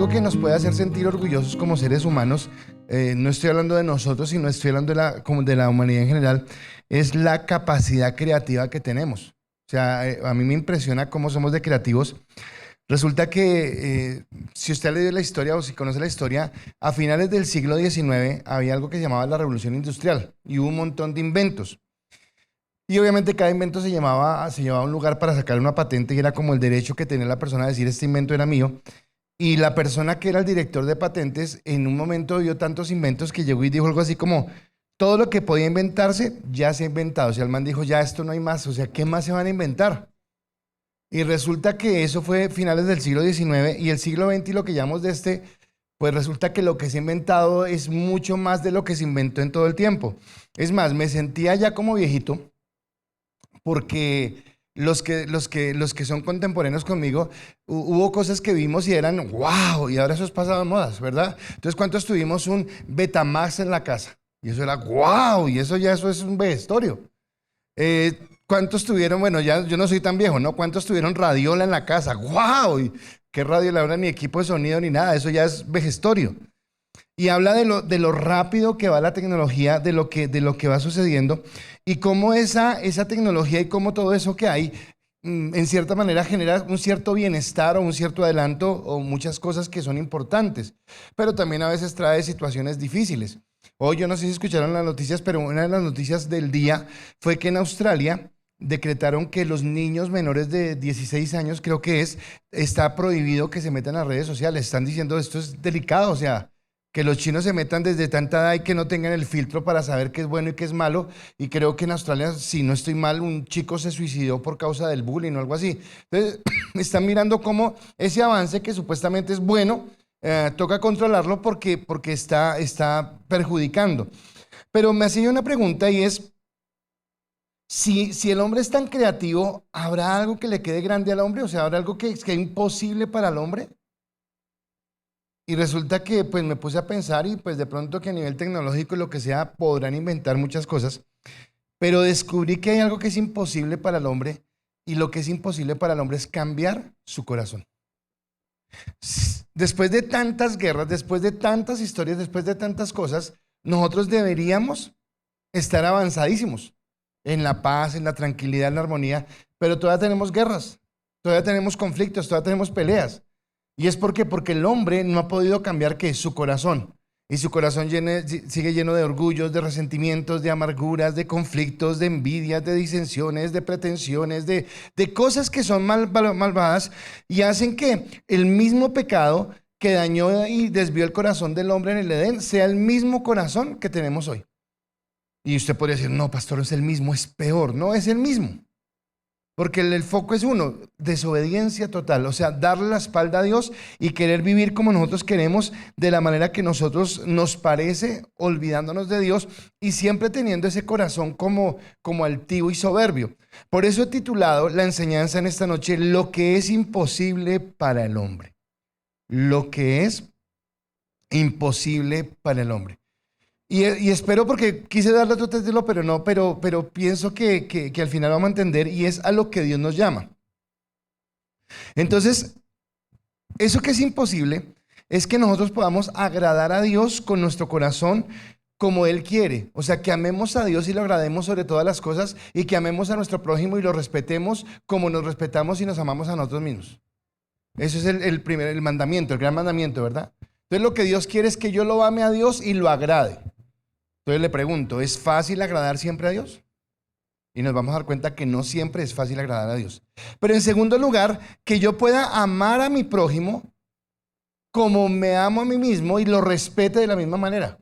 algo que nos puede hacer sentir orgullosos como seres humanos, no estoy hablando de nosotros, sino estoy hablando como de la humanidad en general, es la capacidad creativa que tenemos. O sea, a mí me impresiona cómo somos de creativos. Resulta que si usted ha leído la historia o si conoce la historia, a finales del siglo XIX había algo que se llamaba la Revolución Industrial y hubo un montón de inventos. Y obviamente cada invento se llevaba a un lugar para sacar una patente y era como el derecho que tenía la persona a decir este invento era mío. Y la persona que era el director de patentes en un momento vio tantos inventos que llegó y dijo algo así como, todo lo que podía inventarse ya se ha inventado. O sea, el man dijo, ya esto no hay más, o sea, ¿qué más se van a inventar? Y resulta que eso fue finales del siglo XIX y el siglo XX y lo que llamamos de pues resulta que lo que se ha inventado es mucho más de lo que se inventó en todo el tiempo. Es más, me sentía ya como viejito porque los que son contemporáneos conmigo, hubo cosas que vimos y eran wow, y ahora eso es pasado de modas, ¿verdad? Entonces, ¿cuántos tuvimos un Betamax en la casa? Y eso era wow, y eso es un vejestorio. ¿Cuántos tuvieron, bueno, ya yo no soy tan viejo, ¿no? ¿Cuántos tuvieron radiola en la casa? ¡Wow! ¿Y qué radiola? Ahora ni equipo de sonido ni nada, eso ya es vejestorio. Y habla de lo rápido que va la tecnología, de lo que va sucediendo y cómo esa tecnología y cómo todo eso que hay, en cierta manera genera un cierto bienestar o un cierto adelanto o muchas cosas que son importantes, pero también a veces trae situaciones difíciles. Hoy yo no sé si escucharon las noticias, pero una de las noticias del día fue que en Australia decretaron que los niños menores de 16 años, creo que está prohibido que se metan a redes sociales. Están diciendo esto es delicado, o sea, que los chinos se metan desde tanta edad y que no tengan el filtro para saber qué es bueno y qué es malo. Y creo que en Australia, si no estoy mal, un chico se suicidó por causa del bullying o algo así. Entonces, están mirando cómo ese avance que supuestamente es bueno, toca controlarlo porque está perjudicando. Pero me hacía una pregunta y es, si el hombre es tan creativo, ¿habrá algo que le quede grande al hombre? O sea, ¿habrá algo que es imposible para el hombre? Y resulta que pues me puse a pensar y pues de pronto que a nivel tecnológico y lo que sea podrán inventar muchas cosas, pero descubrí que hay algo que es imposible para el hombre y lo que es imposible para el hombre es cambiar su corazón. Después de tantas guerras, después de tantas historias, después de tantas cosas, nosotros deberíamos estar avanzadísimos en la paz, en la tranquilidad, en la armonía, pero todavía tenemos guerras, todavía tenemos conflictos, todavía tenemos peleas. ¿Y es porque el hombre no ha podido cambiar qué? Su corazón. Y su corazón sigue lleno de orgullos, de resentimientos, de amarguras, de conflictos, de envidias, de disensiones, de pretensiones, de cosas que son malvadas y hacen que el mismo pecado que dañó y desvió el corazón del hombre en el Edén sea el mismo corazón que tenemos hoy. Y usted podría decir, no, pastor, es el mismo, es peor. No, es el mismo. Porque el foco es uno, desobediencia total, o sea, darle la espalda a Dios y querer vivir como nosotros queremos, de la manera que nosotros nos parece, olvidándonos de Dios y siempre teniendo ese corazón como altivo y soberbio. Por eso he titulado la enseñanza en esta noche, lo que es imposible para el hombre. Lo que es imposible para el hombre. Y espero, porque quise darle otro título, pero no, pero pienso que al final vamos a entender y es a lo que Dios nos llama. Entonces, eso que es imposible es que nosotros podamos agradar a Dios con nuestro corazón como Él quiere. O sea, que amemos a Dios y lo agrademos sobre todas las cosas y que amemos a nuestro prójimo y lo respetemos como nos respetamos y nos amamos a nosotros mismos. Eso es el mandamiento, el gran mandamiento, ¿verdad? Entonces, lo que Dios quiere es que yo lo ame a Dios y lo agrade. Entonces le pregunto, ¿es fácil agradar siempre a Dios? Y nos vamos a dar cuenta que no siempre es fácil agradar a Dios. Pero en segundo lugar, que yo pueda amar a mi prójimo como me amo a mí mismo y lo respete de la misma manera.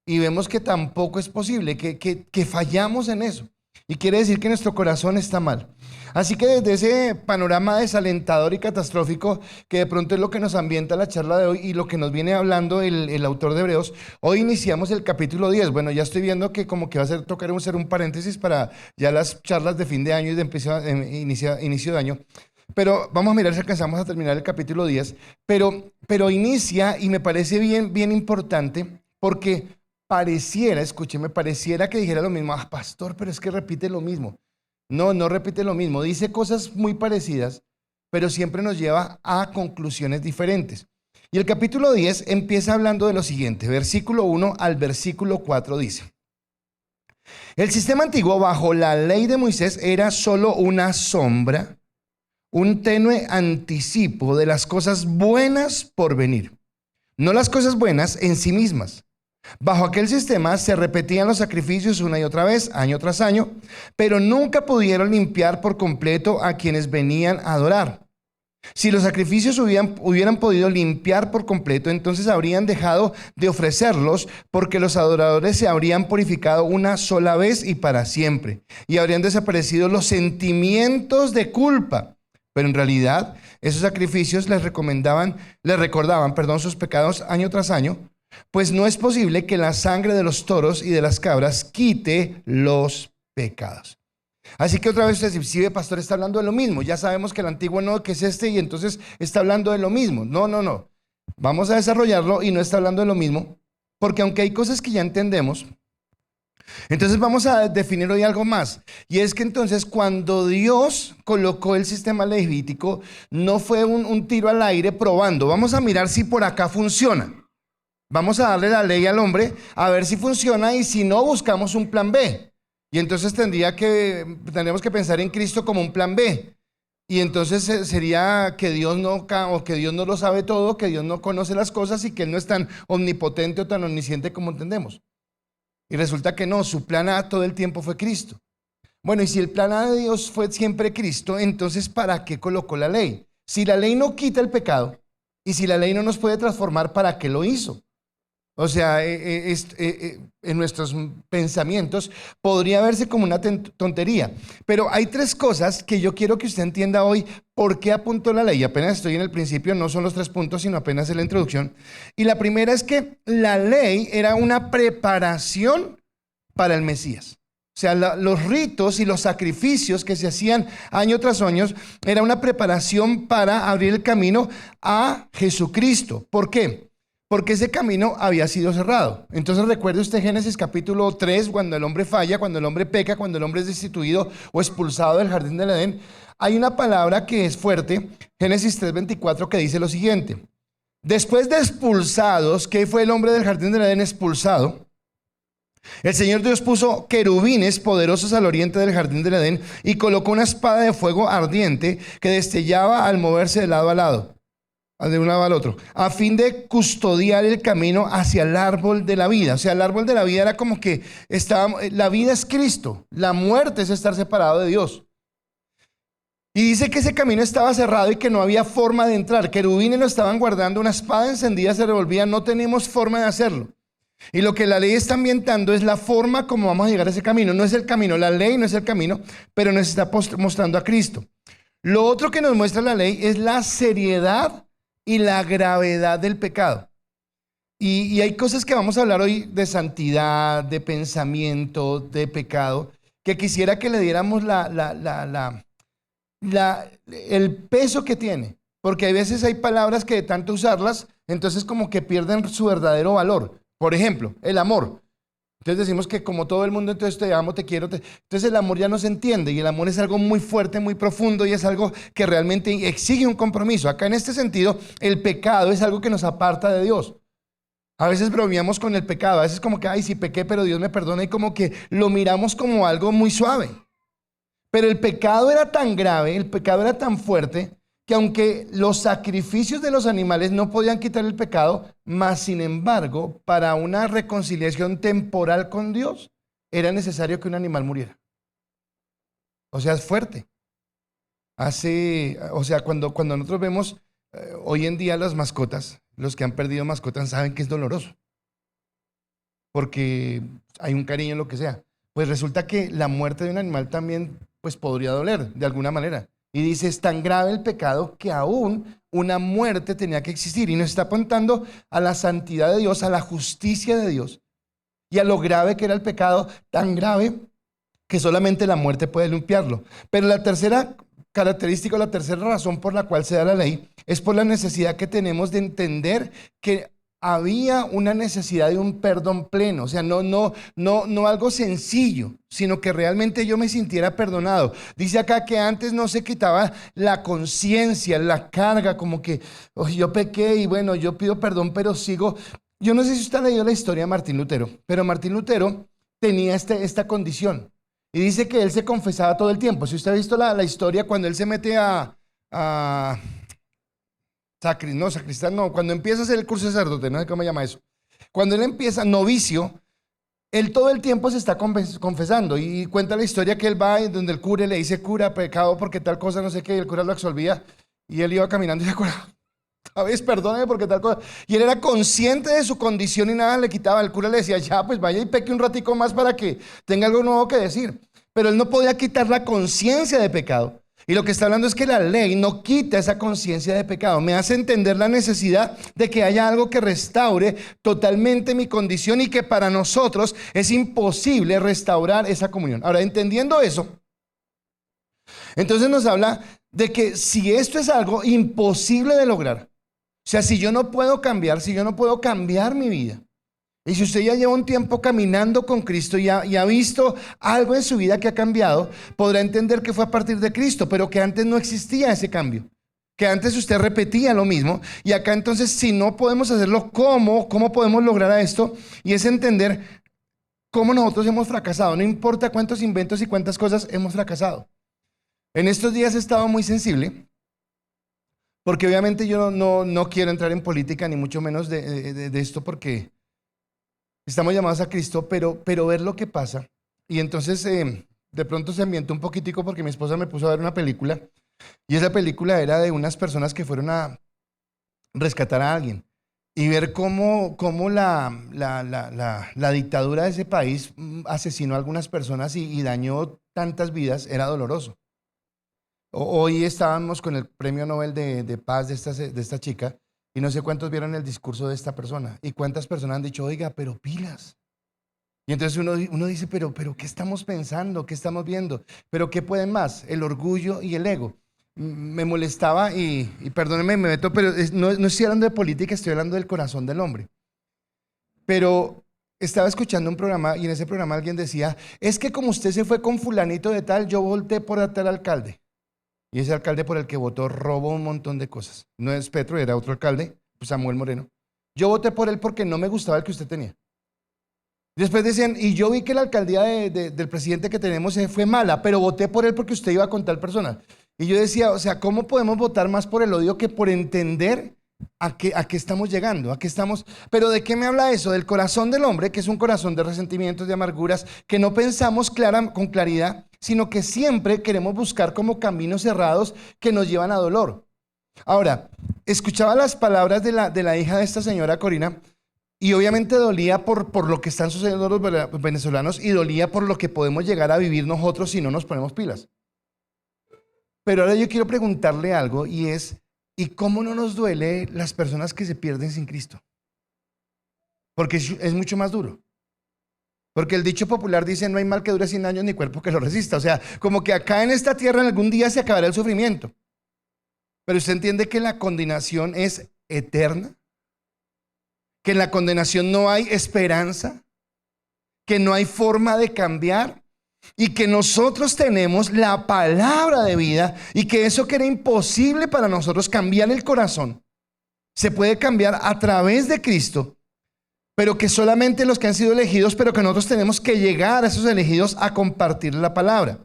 Y vemos que tampoco es posible, que fallamos en eso. Y quiere decir que nuestro corazón está mal. Así que desde ese panorama desalentador y catastrófico, que de pronto es lo que nos ambienta la charla de hoy y lo que nos viene hablando el autor de Hebreos, hoy iniciamos el capítulo 10. Bueno, ya estoy viendo que como que va a tocar hacer un paréntesis para ya las charlas de fin de año y de inicio de año. Pero vamos a mirar si alcanzamos a terminar el capítulo 10. Pero inicia y me parece bien importante porque escúcheme, pareciera que dijera lo mismo. Ah, pastor, pero es que repite lo mismo. No repite lo mismo. Dice cosas muy parecidas, pero siempre nos lleva a conclusiones diferentes. Y el capítulo 10 empieza hablando de lo siguiente, versículo 1 al versículo 4 dice: el sistema antiguo bajo la ley de Moisés era solo una sombra, un tenue anticipo de las cosas buenas por venir, no las cosas buenas en sí mismas. Bajo aquel sistema se repetían los sacrificios una y otra vez, año tras año, pero nunca pudieron limpiar por completo a quienes venían a adorar. Si los sacrificios hubieran podido limpiar por completo, entonces habrían dejado de ofrecerlos, porque los adoradores se habrían purificado una sola vez y para siempre, y habrían desaparecido los sentimientos de culpa. Pero en realidad, esos sacrificios les recordaban, sus pecados año tras año, pues no es posible que la sangre de los toros y de las cabras quite los pecados. Así que otra vez usted dice: sí, pastor, está hablando de lo mismo. Ya sabemos que el antiguo no, que es este, y entonces está hablando de lo mismo. No. Vamos a desarrollarlo y no está hablando de lo mismo, porque aunque hay cosas que ya entendemos, entonces vamos a definir hoy algo más. Y es que entonces cuando Dios colocó el sistema levítico, no fue un tiro al aire probando. Vamos a mirar si por acá funciona. Vamos a darle la ley al hombre a ver si funciona, y si no, buscamos un plan B. Y entonces tendríamos que pensar en Cristo como un plan B. Y entonces sería que Dios no lo sabe todo, que Dios no conoce las cosas y que Él no es tan omnipotente o tan omnisciente como entendemos. Y resulta que no, su plan A todo el tiempo fue Cristo. Bueno, y si el plan A de Dios fue siempre Cristo, entonces ¿para qué colocó la ley? Si la ley no quita el pecado y si la ley no nos puede transformar, ¿para qué lo hizo? O sea, en nuestros pensamientos podría verse como una tontería. Pero hay tres cosas que yo quiero que usted entienda hoy por qué apuntó la ley. Apenas estoy en el principio, no son los 3 puntos, sino apenas en la introducción. Y la primera es que la ley era una preparación para el Mesías. O sea, los ritos y los sacrificios que se hacían año tras año era una preparación para abrir el camino a Jesucristo. ¿Por qué? Porque ese camino había sido cerrado. Entonces recuerde usted Génesis capítulo 3, cuando el hombre falla, cuando el hombre peca, cuando el hombre es destituido o expulsado del jardín del Edén. Hay una palabra que es fuerte, Génesis 3:24, que dice lo siguiente: después de expulsados, ¿qué fue el hombre del jardín del Edén expulsado? El Señor Dios puso querubines poderosos al oriente del jardín del Edén y colocó una espada de fuego ardiente que destellaba al moverse de lado a lado, de un lado al otro, a fin de custodiar el camino hacia el árbol de la vida. O sea, el árbol de la vida era como que la vida es Cristo, la muerte es estar separado de Dios. Y dice que ese camino estaba cerrado y que no había forma de entrar. Querubines lo estaban guardando, una espada encendida se revolvía, no tenemos forma de hacerlo. Y lo que la ley está ambientando es la forma como vamos a llegar a ese camino. No es el camino, la ley no es el camino, pero nos está mostrando a Cristo. Lo otro que nos muestra la ley es la seriedad y la gravedad del pecado. Y hay cosas que vamos a hablar hoy de santidad, de pensamiento, de pecado, que quisiera que le diéramos el peso que tiene. Porque a veces hay palabras que de tanto usarlas, entonces como que pierden su verdadero valor. Por ejemplo, el amor. Entonces decimos que como todo el mundo, entonces te amo, te quiero. Entonces el amor ya no se entiende, y el amor es algo muy fuerte, muy profundo, y es algo que realmente exige un compromiso. Acá en este sentido, el pecado es algo que nos aparta de Dios. A veces bromeamos con el pecado, a veces como que, ay, sí pequé, pero Dios me perdona, y como que lo miramos como algo muy suave. Pero el pecado era tan grave, el pecado era tan fuerte, que aunque los sacrificios de los animales no podían quitar el pecado, mas sin embargo, para una reconciliación temporal con Dios, era necesario que un animal muriera. O sea, es fuerte. Cuando nosotros vemos hoy en día las mascotas, los que han perdido mascotas saben que es doloroso, porque hay un cariño en lo que sea. Pues resulta que la muerte de un animal también pues podría doler de alguna manera. Y dice, es tan grave el pecado que aún una muerte tenía que existir. Y nos está apuntando a la santidad de Dios, a la justicia de Dios y a lo grave que era el pecado, tan grave que solamente la muerte puede limpiarlo. Pero la tercera característica, la tercera razón por la cual se da la ley, es por la necesidad que tenemos de entender que había una necesidad de un perdón pleno, o sea, no algo sencillo, sino que realmente yo me sintiera perdonado. Dice acá que antes no se quitaba la conciencia, la carga, como que "Oh, yo pequé y bueno, yo pido perdón, pero sigo". Yo no sé si usted ha leído la historia de Martín Lutero, pero Martín Lutero tenía esta condición y dice que él se confesaba todo el tiempo. Si usted ha visto la historia, cuando él se mete a sacristán, no, cuando empieza a hacer el curso de sacerdote, no sé cómo se llama eso. Cuando él empieza novicio, él todo el tiempo se está confesando y cuenta la historia que él va y donde el cura le dice: cura, pecado porque tal cosa, no sé qué, y el cura lo absolvía y él iba caminando y le cura, a veces perdóneme porque tal cosa. Y él era consciente de su condición y nada le quitaba. El cura le decía: ya, pues vaya y peque un ratico más para que tenga algo nuevo que decir. Pero él no podía quitar la conciencia de pecado. Y lo que está hablando es que la ley no quita esa conciencia de pecado. Me hace entender la necesidad de que haya algo que restaure totalmente mi condición y que para nosotros es imposible restaurar esa comunión. Ahora, entendiendo eso, entonces nos habla de que si esto es algo imposible de lograr, o sea, si yo no puedo cambiar, si yo no puedo cambiar mi vida, y si usted ya lleva un tiempo caminando con Cristo y ha visto algo en su vida que ha cambiado, podrá entender que fue a partir de Cristo, pero que antes no existía ese cambio. Que antes usted repetía lo mismo. Y acá entonces, si no podemos hacerlo, ¿cómo podemos lograr a esto? Y es entender cómo nosotros hemos fracasado. No importa cuántos inventos y cuántas cosas hemos fracasado. En estos días he estado muy sensible, porque obviamente yo no quiero entrar en política, ni mucho menos de esto, porque estamos llamados a Cristo, pero ver lo que pasa. Y entonces de pronto se ambientó un poquitico porque mi esposa me puso a ver una película y esa película era de unas personas que fueron a rescatar a alguien y ver cómo la dictadura de ese país asesinó a algunas personas y dañó tantas vidas, era doloroso. Hoy estábamos con el premio Nobel de Paz de esta chica. Y no sé cuántos vieron el discurso de esta persona y cuántas personas han dicho: oiga, pero pilas. Y entonces uno dice: pero ¿qué estamos pensando? ¿Qué estamos viendo? ¿Pero qué pueden más? El orgullo y el ego. Me molestaba y perdónenme, me meto, pero no estoy hablando de política, estoy hablando del corazón del hombre. Pero estaba escuchando un programa y en ese programa alguien decía: es que como usted se fue con fulanito de tal, yo volteé por tal alcalde. Y ese alcalde por el que votó robó un montón de cosas. No es Petro, era otro alcalde, Samuel Moreno. Yo voté por él porque no me gustaba el que usted tenía. Después decían: y yo vi que la alcaldía del presidente que tenemos fue mala, pero voté por él porque usted iba con tal persona. Y yo decía: o sea, ¿cómo podemos votar más por el odio que por entender a qué estamos llegando? ¿A qué estamos? Pero ¿de qué me habla eso? Del corazón del hombre, que es un corazón de resentimientos, de amarguras, que no pensamos con claridad, sino que siempre queremos buscar como caminos cerrados que nos llevan a dolor. Ahora, escuchaba las palabras de la hija de esta señora Corina y obviamente dolía por lo que están sucediendo los venezolanos y dolía por lo que podemos llegar a vivir nosotros si no nos ponemos pilas. Pero ahora yo quiero preguntarle algo y es: ¿y cómo no nos duele las personas que se pierden sin Cristo? Porque es mucho más duro. Porque el dicho popular dice: no hay mal que dure 100 años ni cuerpo que lo resista. O sea, como que acá en esta tierra en algún día se acabará el sufrimiento. Pero usted entiende que la condenación es eterna, que en la condenación no hay esperanza, que no hay forma de cambiar y que nosotros tenemos la palabra de vida y que eso que era imposible para nosotros, cambiar el corazón, se puede cambiar a través de Cristo. Pero que solamente los que han sido elegidos, pero que nosotros tenemos que llegar a esos elegidos a compartir la palabra.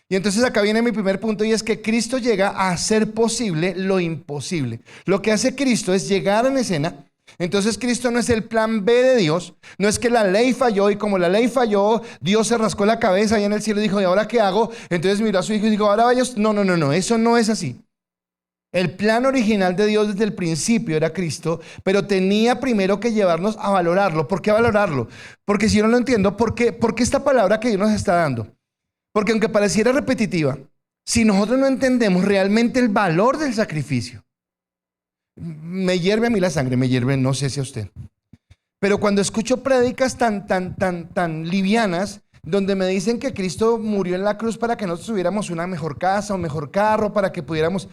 Y entonces acá viene mi primer punto y es que Cristo llega a hacer posible lo imposible. Lo que hace Cristo es llegar en escena. Entonces Cristo no es el plan B de Dios, no es que la ley falló y como la ley falló, Dios se rascó la cabeza allá en el cielo y dijo: ¿y ahora qué hago? Entonces miró a su hijo y dijo: ahora vayas. No, eso no es así. El plan original de Dios desde el principio era Cristo, pero tenía primero que llevarnos a valorarlo. ¿Por qué valorarlo? Porque si yo no lo entiendo, ¿por qué esta palabra que Dios nos está dando? Porque aunque pareciera repetitiva, si nosotros no entendemos realmente el valor del sacrificio, me hierve a mí la sangre, me hierve, no sé si a usted. Pero cuando escucho prédicas tan livianas, donde me dicen que Cristo murió en la cruz para que nosotros tuviéramos una mejor casa, un mejor carro, para que pudiéramos...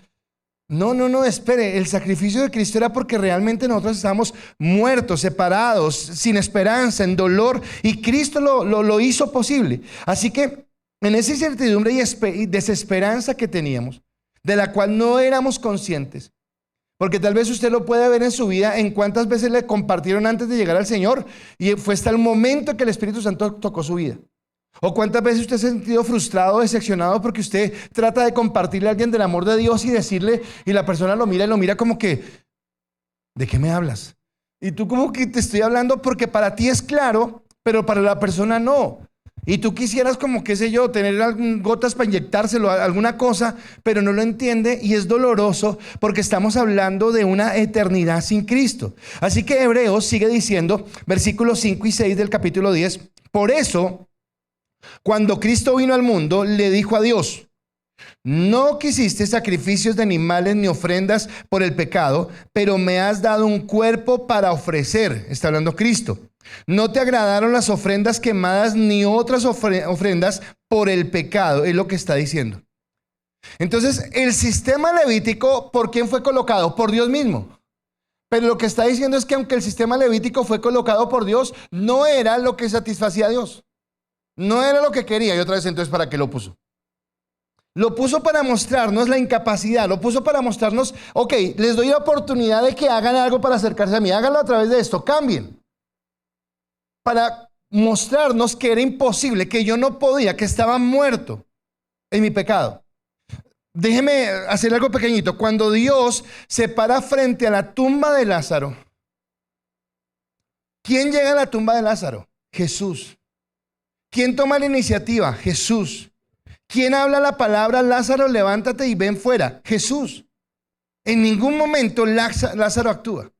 No, no, no, espere, el sacrificio de Cristo era porque realmente nosotros estábamos muertos, separados, sin esperanza, en dolor, y Cristo lo hizo posible. Así que en esa incertidumbre y desesperanza que teníamos, de la cual no éramos conscientes, porque tal vez usted lo puede ver en su vida, en cuántas veces le compartieron antes de llegar al Señor, y fue hasta el momento que el Espíritu Santo tocó su vida. O cuántas veces usted se ha sentido frustrado, decepcionado porque usted trata de compartirle a alguien del amor de Dios y decirle, y la persona lo mira y lo mira como que, ¿de qué me hablas? Y tú como que te estoy hablando porque para ti es claro, pero para la persona no. Y tú quisieras como, qué sé yo, tener gotas para inyectárselo, alguna cosa, pero no lo entiende y es doloroso porque estamos hablando de una eternidad sin Cristo. Así que Hebreos sigue diciendo, versículos 5 y 6 del capítulo 10, por eso, cuando Cristo vino al mundo, le dijo a Dios, no quisiste sacrificios de animales ni ofrendas por el pecado, pero me has dado un cuerpo para ofrecer. Está hablando Cristo. No te agradaron las ofrendas quemadas ni otras ofrendas por el pecado, es lo que está diciendo. Entonces, el sistema levítico, ¿por quién fue colocado? Por Dios mismo. Pero lo que está diciendo es que aunque el sistema levítico fue colocado por Dios, no era lo que satisfacía a Dios. No era lo que quería. Y otra vez, entonces, ¿para qué lo puso? Lo puso para mostrarnos la incapacidad, lo puso para mostrarnos, ok, les doy la oportunidad de que hagan algo para acercarse a mí, háganlo a través de esto, cambien. Para mostrarnos que era imposible, que yo no podía, que estaba muerto en mi pecado. Déjeme hacer algo pequeñito. Cuando Dios se para frente a la tumba de Lázaro, ¿quién llega a la tumba de Lázaro? Jesús. ¿Quién toma la iniciativa? Jesús. ¿Quién habla la palabra, Lázaro, levántate y ven fuera? Jesús. En ningún momento Lázaro actúa.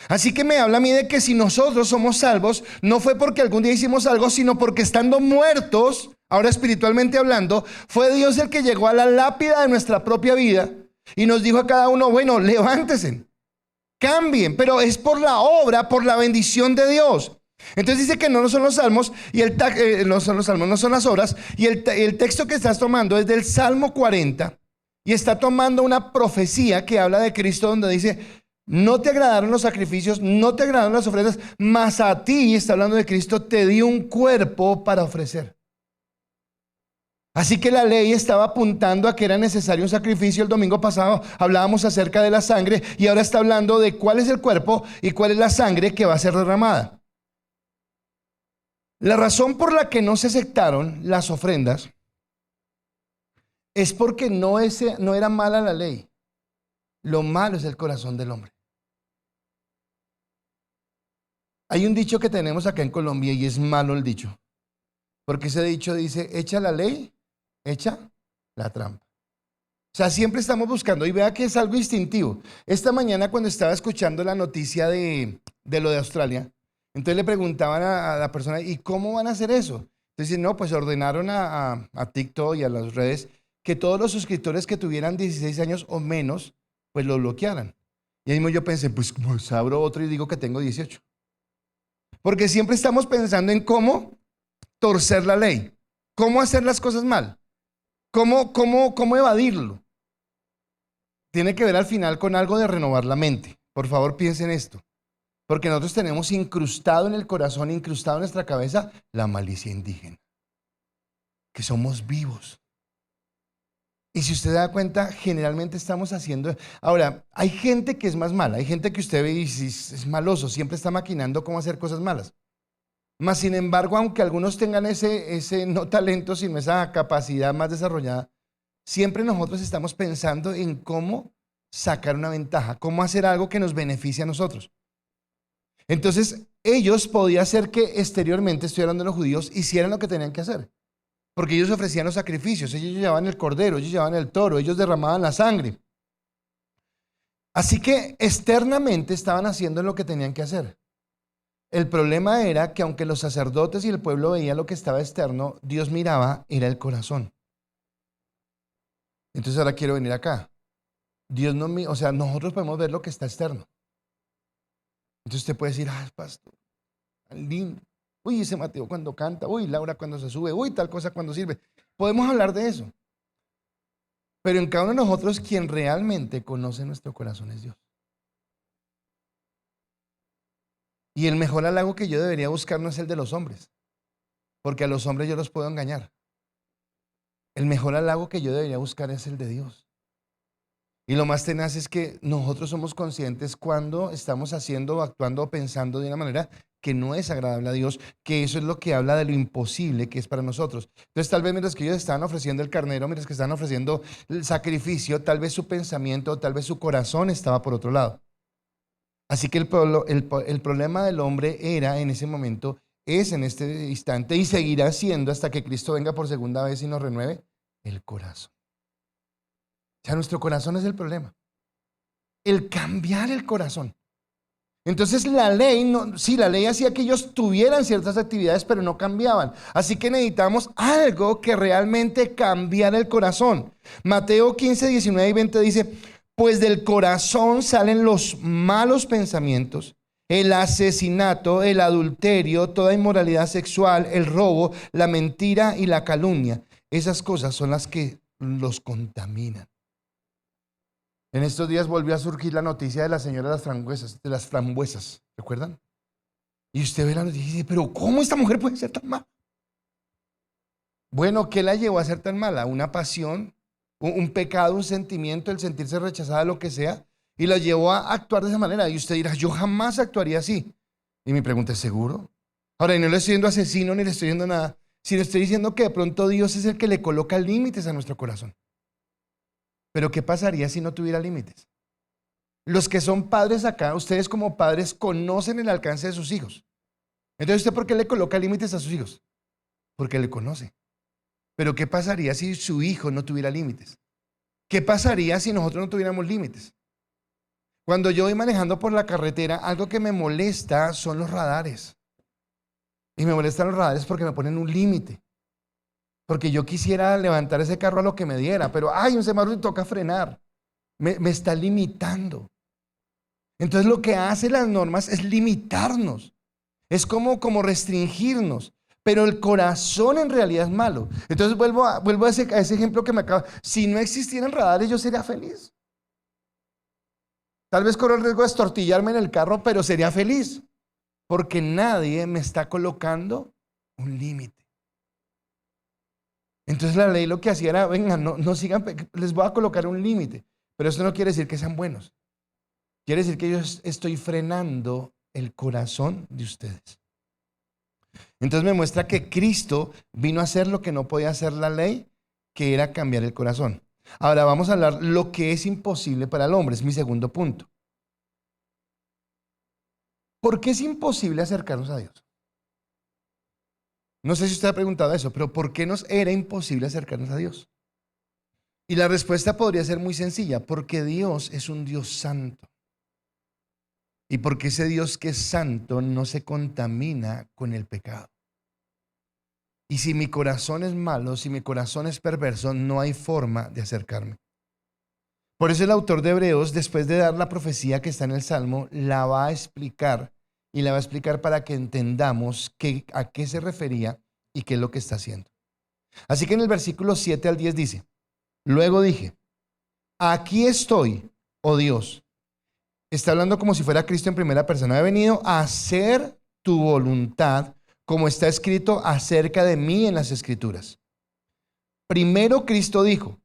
Así que me habla a mí de que si nosotros somos salvos, no fue porque algún día hicimos algo, sino porque estando muertos, ahora espiritualmente hablando, fue Dios el que llegó a la lápida de nuestra propia vida y nos dijo a cada uno, bueno, levántense, cambien, pero es por la obra, por la bendición de Dios. Entonces dice que no son los salmos y no son los salmos, no son las obras, y el texto que estás tomando es del Salmo 40 y está tomando una profecía que habla de Cristo donde dice, no te agradaron los sacrificios, no te agradaron las ofrendas, mas a ti, está hablando de Cristo, te di un cuerpo para ofrecer. Así que la ley estaba apuntando a que era necesario un sacrificio. El domingo pasado hablábamos acerca de la sangre y ahora está hablando de cuál es el cuerpo y cuál es la sangre que va a ser derramada. La razón por la que no se aceptaron las ofrendas es porque no era mala la ley. Lo malo es el corazón del hombre. Hay un dicho que tenemos acá en Colombia y es malo el dicho. Porque ese dicho dice, echa la ley, echa la trampa. O sea, siempre estamos buscando, y vea que es algo instintivo. Esta mañana cuando estaba escuchando la noticia de lo de Australia, entonces le preguntaban a la persona, ¿y cómo van a hacer eso? Entonces, no, pues ordenaron a TikTok y a las redes que todos los suscriptores que tuvieran 16 años o menos, pues lo bloquearan. Y ahí mismo yo pensé, pues abro otro y digo que tengo 18. Porque siempre estamos pensando en cómo torcer la ley, cómo hacer las cosas mal, cómo evadirlo. Tiene que ver al final con algo de renovar la mente. Por favor, piensen esto. Porque nosotros tenemos incrustado en el corazón, incrustado en nuestra cabeza, la malicia indígena. Que somos vivos. Y si usted da cuenta, generalmente estamos haciendo... Ahora, hay gente que es más mala. Hay gente que usted ve y es maloso. Siempre está maquinando cómo hacer cosas malas. Mas, sin embargo, aunque algunos tengan ese no talento, sino esa capacidad más desarrollada, siempre nosotros estamos pensando en cómo sacar una ventaja, cómo hacer algo que nos beneficie a nosotros. Entonces, ellos podía ser que exteriormente, estoy hablando de los judíos, hicieran lo que tenían que hacer. Porque ellos ofrecían los sacrificios, ellos llevaban el cordero, ellos llevaban el toro, ellos derramaban la sangre. Así que externamente estaban haciendo lo que tenían que hacer. El problema era que aunque los sacerdotes y el pueblo veían lo que estaba externo, Dios miraba, era el corazón. Entonces ahora quiero venir acá. Dios no mira, o sea, nosotros podemos ver lo que está externo. Entonces usted puede decir, pastor, tan lindo. Uy, ese Mateo cuando canta. Uy, Laura cuando se sube. Uy, tal cosa cuando sirve. Podemos hablar de eso. Pero en cada uno de nosotros, quien realmente conoce nuestro corazón es Dios. Y el mejor halago que yo debería buscar no es el de los hombres, porque a los hombres yo los puedo engañar. El mejor halago que yo debería buscar es el de Dios. Y lo más tenaz es que nosotros somos conscientes cuando estamos haciendo, actuando o pensando de una manera que no es agradable a Dios, que eso es lo que habla de lo imposible que es para nosotros. Entonces tal vez mientras que ellos estaban ofreciendo el carnero, mientras que estaban ofreciendo el sacrificio, tal vez su pensamiento, tal vez su corazón estaba por otro lado. Así que el problema del hombre era en ese momento, es en este instante y seguirá siendo hasta que Cristo venga por segunda vez y nos renueve el corazón. O sea, nuestro corazón es el problema. El cambiar el corazón. Entonces la ley, la ley hacía que ellos tuvieran ciertas actividades, pero no cambiaban. Así que necesitamos algo que realmente cambiara el corazón. Mateo 15, 19 y 20 dice, pues del corazón salen los malos pensamientos, el asesinato, el adulterio, toda inmoralidad sexual, el robo, la mentira y la calumnia. Esas cosas son las que los contaminan. En estos días volvió a surgir la noticia de la señora de las frambuesas, ¿recuerdan? Y usted ve la noticia y dice, pero ¿cómo esta mujer puede ser tan mala? Bueno, ¿qué la llevó a ser tan mala? Una pasión, un pecado, un sentimiento, el sentirse rechazada, lo que sea, y la llevó a actuar de esa manera. Y usted dirá, yo jamás actuaría así. Y mi pregunta es, ¿seguro? Ahora, y no le estoy diciendo asesino ni le estoy diciendo nada, sino estoy diciendo que de pronto Dios es el que le coloca límites a nuestro corazón. Pero ¿qué pasaría si no tuviera límites? Los que son padres acá, ustedes como padres conocen el alcance de sus hijos. Entonces, ¿usted por qué le coloca límites a sus hijos? Porque le conoce. Pero ¿qué pasaría si su hijo no tuviera límites? ¿Qué pasaría si nosotros no tuviéramos límites? Cuando yo voy manejando por la carretera, algo que me molesta son los radares. Y me molestan los radares porque me ponen un límite. Porque yo quisiera levantar ese carro a lo que me diera, pero hay un semáforo y toca frenar. Me está limitando. Entonces lo que hacen las normas es limitarnos. Es como restringirnos. Pero el corazón en realidad es malo. Entonces vuelvo a ese ejemplo que me acaba. Si no existieran radares, yo sería feliz. Tal vez corro el riesgo de estortillarme en el carro, pero sería feliz. Porque nadie me está colocando un límite. Entonces la ley lo que hacía era, venga, no sigan, les voy a colocar un límite. Pero eso no quiere decir que sean buenos. Quiere decir que yo estoy frenando el corazón de ustedes. Entonces me muestra que Cristo vino a hacer lo que no podía hacer la ley, que era cambiar el corazón. Ahora vamos a hablar lo que es imposible para el hombre, es mi segundo punto. ¿Por qué es imposible acercarnos a Dios? No sé si usted ha preguntado eso, pero ¿por qué nos era imposible acercarnos a Dios? Y la respuesta podría ser muy sencilla, porque Dios es un Dios santo. Y porque ese Dios que es santo no se contamina con el pecado. Y si mi corazón es malo, si mi corazón es perverso, no hay forma de acercarme. Por eso el autor de Hebreos, después de dar la profecía que está en el Salmo, la va a explicar. Y la va a explicar para que entendamos a qué se refería y qué es lo que está haciendo. Así que en el versículo 7 al 10 dice, luego dije, aquí estoy, oh Dios. Está hablando como si fuera Cristo en primera persona. He venido a hacer tu voluntad, como está escrito acerca de mí en las Escrituras. Primero Cristo dijo,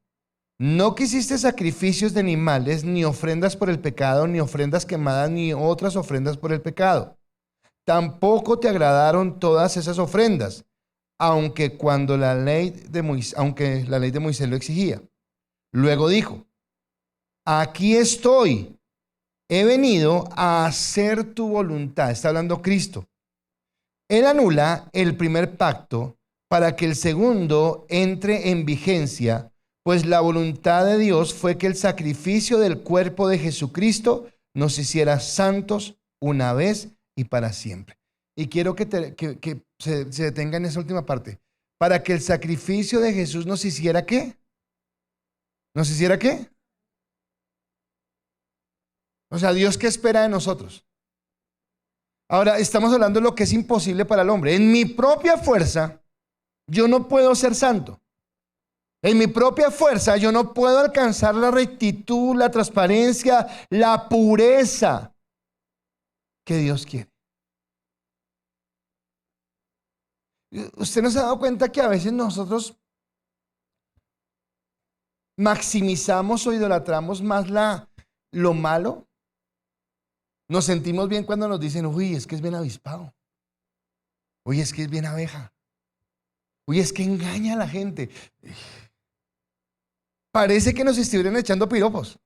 no quisiste sacrificios de animales, ni ofrendas por el pecado, ni ofrendas quemadas, ni otras ofrendas por el pecado. Tampoco te agradaron todas esas ofrendas, aunque la ley de Moisés lo exigía. Luego dijo, aquí estoy, he venido a hacer tu voluntad. Está hablando Cristo. Él anula el primer pacto para que el segundo entre en vigencia, pues la voluntad de Dios fue que el sacrificio del cuerpo de Jesucristo nos hiciera santos una vez y para siempre. Y quiero que se detenga en esa última parte. Para que el sacrificio de Jesús nos hiciera ¿qué? ¿Nos hiciera qué? O sea, Dios, ¿qué espera de nosotros? Ahora, estamos hablando de lo que es imposible para el hombre. En mi propia fuerza, yo no puedo ser santo. En mi propia fuerza yo no puedo alcanzar la rectitud, la transparencia, la pureza que Dios quiere. ¿Usted no se ha dado cuenta que a veces nosotros maximizamos o idolatramos más lo malo? Nos sentimos bien cuando nos dicen, uy, es que es bien avispado. Uy, es que es bien abeja. Uy, es que engaña a la gente. Parece que nos estuvieran echando piropos.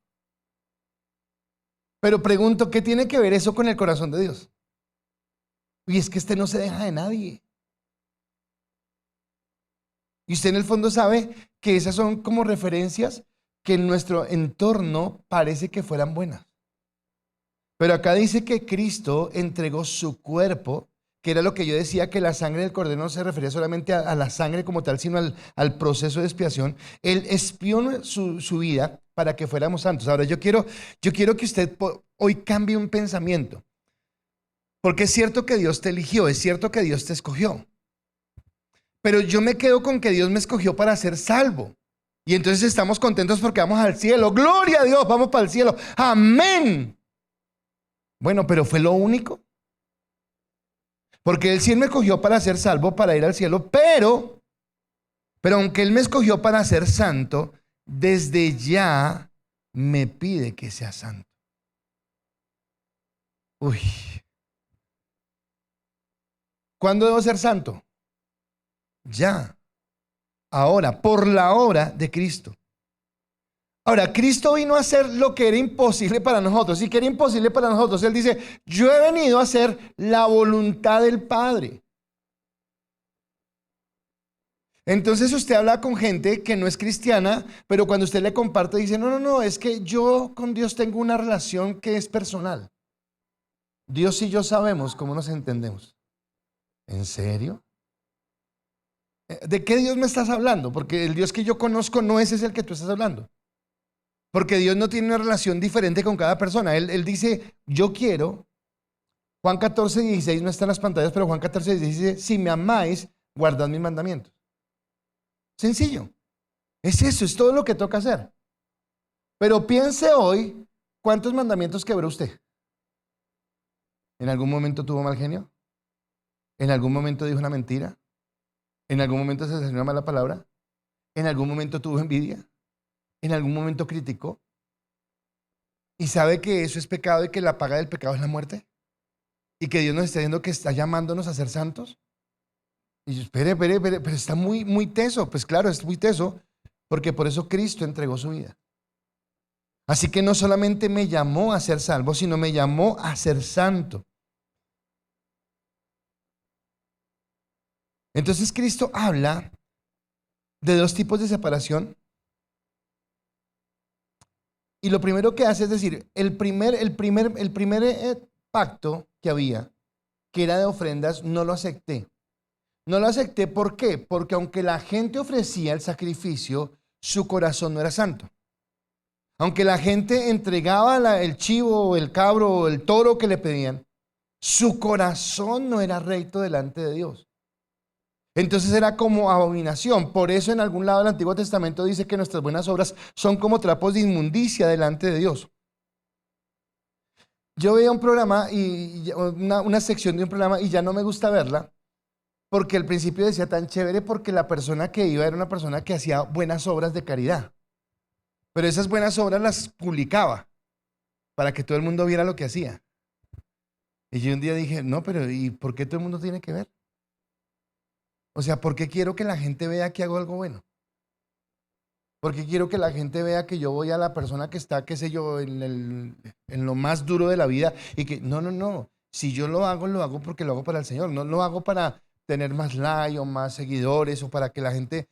Pero pregunto, ¿qué tiene que ver eso con el corazón de Dios? Uy, es que este no se deja de nadie. Y usted en el fondo sabe que esas son como referencias que en nuestro entorno parece que fueran buenas. Pero acá dice que Cristo entregó su cuerpo, que era lo que yo decía, que la sangre del cordero no se refería solamente a la sangre como tal, sino al proceso de expiación. Él expió su vida para que fuéramos santos. Ahora yo quiero que usted hoy cambie un pensamiento. Porque es cierto que Dios te eligió, es cierto que Dios te escogió. Pero yo me quedo con que Dios me escogió para ser salvo. Y entonces estamos contentos porque vamos al cielo. Gloria a Dios, vamos para el cielo. Amén. Bueno, pero ¿fue lo único? Porque Él sí me escogió para ser salvo, para ir al cielo, pero aunque Él me escogió para ser santo, desde ya me pide que sea santo. Uy. ¿Cuándo debo ser santo? Ya. Ahora, por la obra de Cristo. Ahora, Cristo vino a hacer lo que era imposible para nosotros. Y que era imposible para nosotros, Él dice, yo he venido a hacer la voluntad del Padre. Entonces usted habla con gente que no es cristiana, pero cuando usted le comparte dice, no, es que yo con Dios tengo una relación que es personal. Dios y yo sabemos cómo nos entendemos. ¿En serio? ¿De qué Dios me estás hablando? Porque el Dios que yo conozco no ese es el que tú estás hablando. Porque Dios no tiene una relación diferente con cada persona. Él dice, yo quiero. Juan 14:16 no está en las pantallas, pero Juan 14:16 dice, si me amáis, guardad mis mandamientos. Sencillo. Es eso, es todo lo que toca hacer. Pero piense hoy, ¿cuántos mandamientos quebró usted? ¿En algún momento tuvo mal genio? ¿En algún momento dijo una mentira? ¿En algún momento se salió una mala palabra? ¿En algún momento tuvo envidia? ¿En algún momento criticó? ¿Y sabe que eso es pecado y que la paga del pecado es la muerte? ¿Y que Dios nos está diciendo que está llamándonos a ser santos? Y yo, espere, pero está muy, muy teso. Pues claro, es muy teso, porque por eso Cristo entregó su vida. Así que no solamente me llamó a ser salvo, sino me llamó a ser santo. Entonces Cristo habla de dos tipos de separación. Y lo primero que hace es decir, el primer pacto que había, que era de ofrendas, no lo acepté. No lo acepté, ¿por qué? Porque aunque la gente ofrecía el sacrificio, su corazón no era santo. Aunque la gente entregaba el chivo, el cabro o el toro que le pedían, su corazón no era recto delante de Dios. Entonces era como abominación. Por eso en algún lado del Antiguo Testamento dice que nuestras buenas obras son como trapos de inmundicia delante de Dios. Yo veía un programa, una sección de un programa, y ya no me gusta verla, porque al principio decía tan chévere porque la persona que iba era una persona que hacía buenas obras de caridad. Pero esas buenas obras las publicaba para que todo el mundo viera lo que hacía. Y yo un día dije, no, pero ¿y por qué todo el mundo tiene que ver? O sea, ¿por qué quiero que la gente vea que hago algo bueno? ¿Por qué quiero que la gente vea que yo voy a la persona que está, qué sé yo, en lo más duro de la vida? Y que, no. Si yo lo hago porque lo hago para el Señor. No lo hago para tener más likes o más seguidores o para que la gente...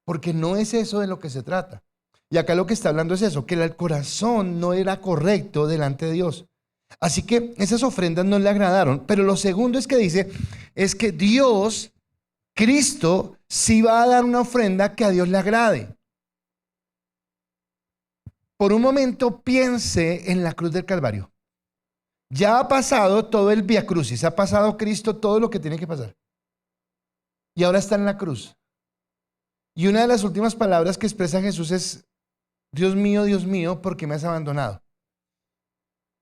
Porque no es eso de lo que se trata. Y acá lo que está hablando es eso, que el corazón no era correcto delante de Dios. Así que esas ofrendas no le agradaron. Pero lo segundo es que dice, es que Dios, Cristo, sí va a dar una ofrenda que a Dios le agrade. Por un momento piense en la cruz del Calvario. Ya ha pasado todo el Vía Crucis, ha pasado Cristo todo lo que tiene que pasar. Y ahora está en la cruz. Y una de las últimas palabras que expresa Jesús es, Dios mío, ¿por qué me has abandonado?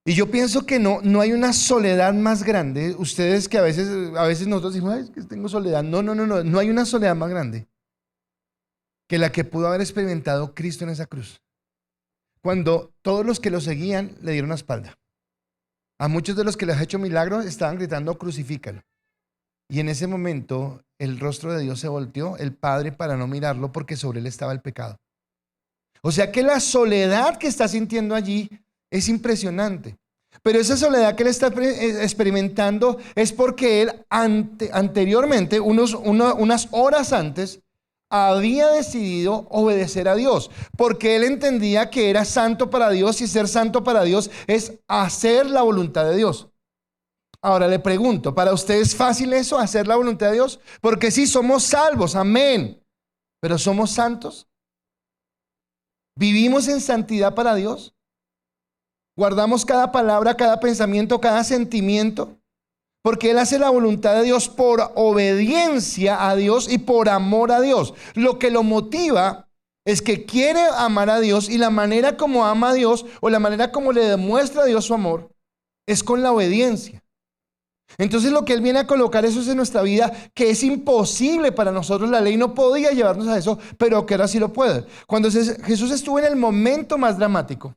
Y yo pienso que no hay una soledad más grande. Ustedes que a veces nosotros decimos, ay, es que tengo soledad. No hay una soledad más grande que la que pudo haber experimentado Cristo en esa cruz. Cuando todos los que lo seguían le dieron la espalda. A muchos de los que les ha hecho milagros estaban gritando, crucifícalo. Y en ese momento el rostro de Dios se volteó, el Padre, para no mirarlo porque sobre él estaba el pecado. O sea que la soledad que está sintiendo allí es impresionante. Pero esa soledad que él está experimentando es porque él anteriormente, unas horas antes, había decidido obedecer a Dios, porque él entendía que era santo para Dios, y ser santo para Dios es hacer la voluntad de Dios. Ahora le pregunto, ¿para usted es fácil eso, hacer la voluntad de Dios? Porque sí, somos salvos, amén, pero ¿somos santos? ¿Vivimos en santidad para Dios? ¿Guardamos cada palabra, cada pensamiento, cada sentimiento? Porque él hace la voluntad de Dios por obediencia a Dios y por amor a Dios. Lo que lo motiva es que quiere amar a Dios, y la manera como ama a Dios, o la manera como le demuestra a Dios su amor, es con la obediencia. Entonces lo que él viene a colocar, eso es en nuestra vida, que es imposible para nosotros. La ley no podía llevarnos a eso, pero que ahora sí lo puede. Cuando Jesús estuvo en el momento más dramático,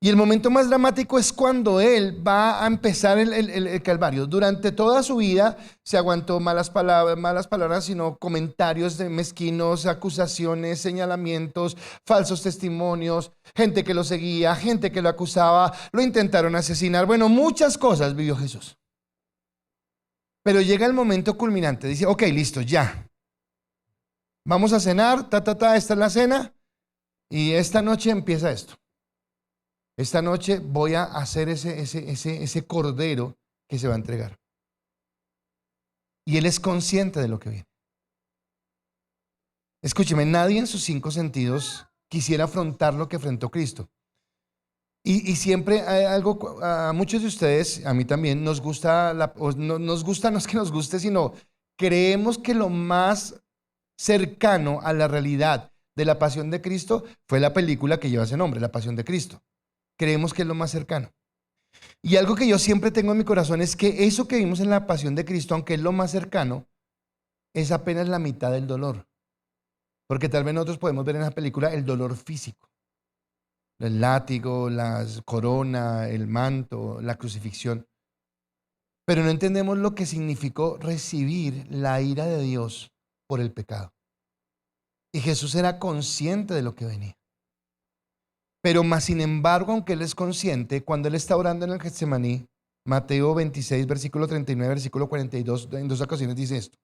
y el momento más dramático es cuando él va a empezar el Calvario. Durante toda su vida se aguantó malas palabras, sino comentarios mezquinos, acusaciones, señalamientos, falsos testimonios, gente que lo seguía, gente que lo acusaba, lo intentaron asesinar. Bueno, muchas cosas vivió Jesús. Pero llega el momento culminante. Dice, ok, listo, ya. Vamos a cenar, esta es la cena, y esta noche empieza esto. Esta noche voy a hacer ese cordero que se va a entregar. Y él es consciente de lo que viene. Escúcheme, nadie en sus 5 sentidos quisiera afrontar lo que afrontó Cristo. Y siempre hay algo, a muchos de ustedes, a mí también, nos gusta, no es que nos guste, sino creemos que lo más cercano a la realidad de la pasión de Cristo fue la película que lleva ese nombre, La Pasión de Cristo. Creemos que es lo más cercano. Y algo que yo siempre tengo en mi corazón es que eso que vimos en la pasión de Cristo, aunque es lo más cercano, es apenas la mitad del dolor. Porque tal vez nosotros podemos ver en esa película el dolor físico. El látigo, la corona, el manto, la crucifixión. Pero no entendemos lo que significó recibir la ira de Dios por el pecado. Y Jesús era consciente de lo que venía. Pero más sin embargo, aunque él es consciente, cuando él está orando en el Getsemaní, Mateo 26, versículo 39, versículo 42, en 2 ocasiones dice esto.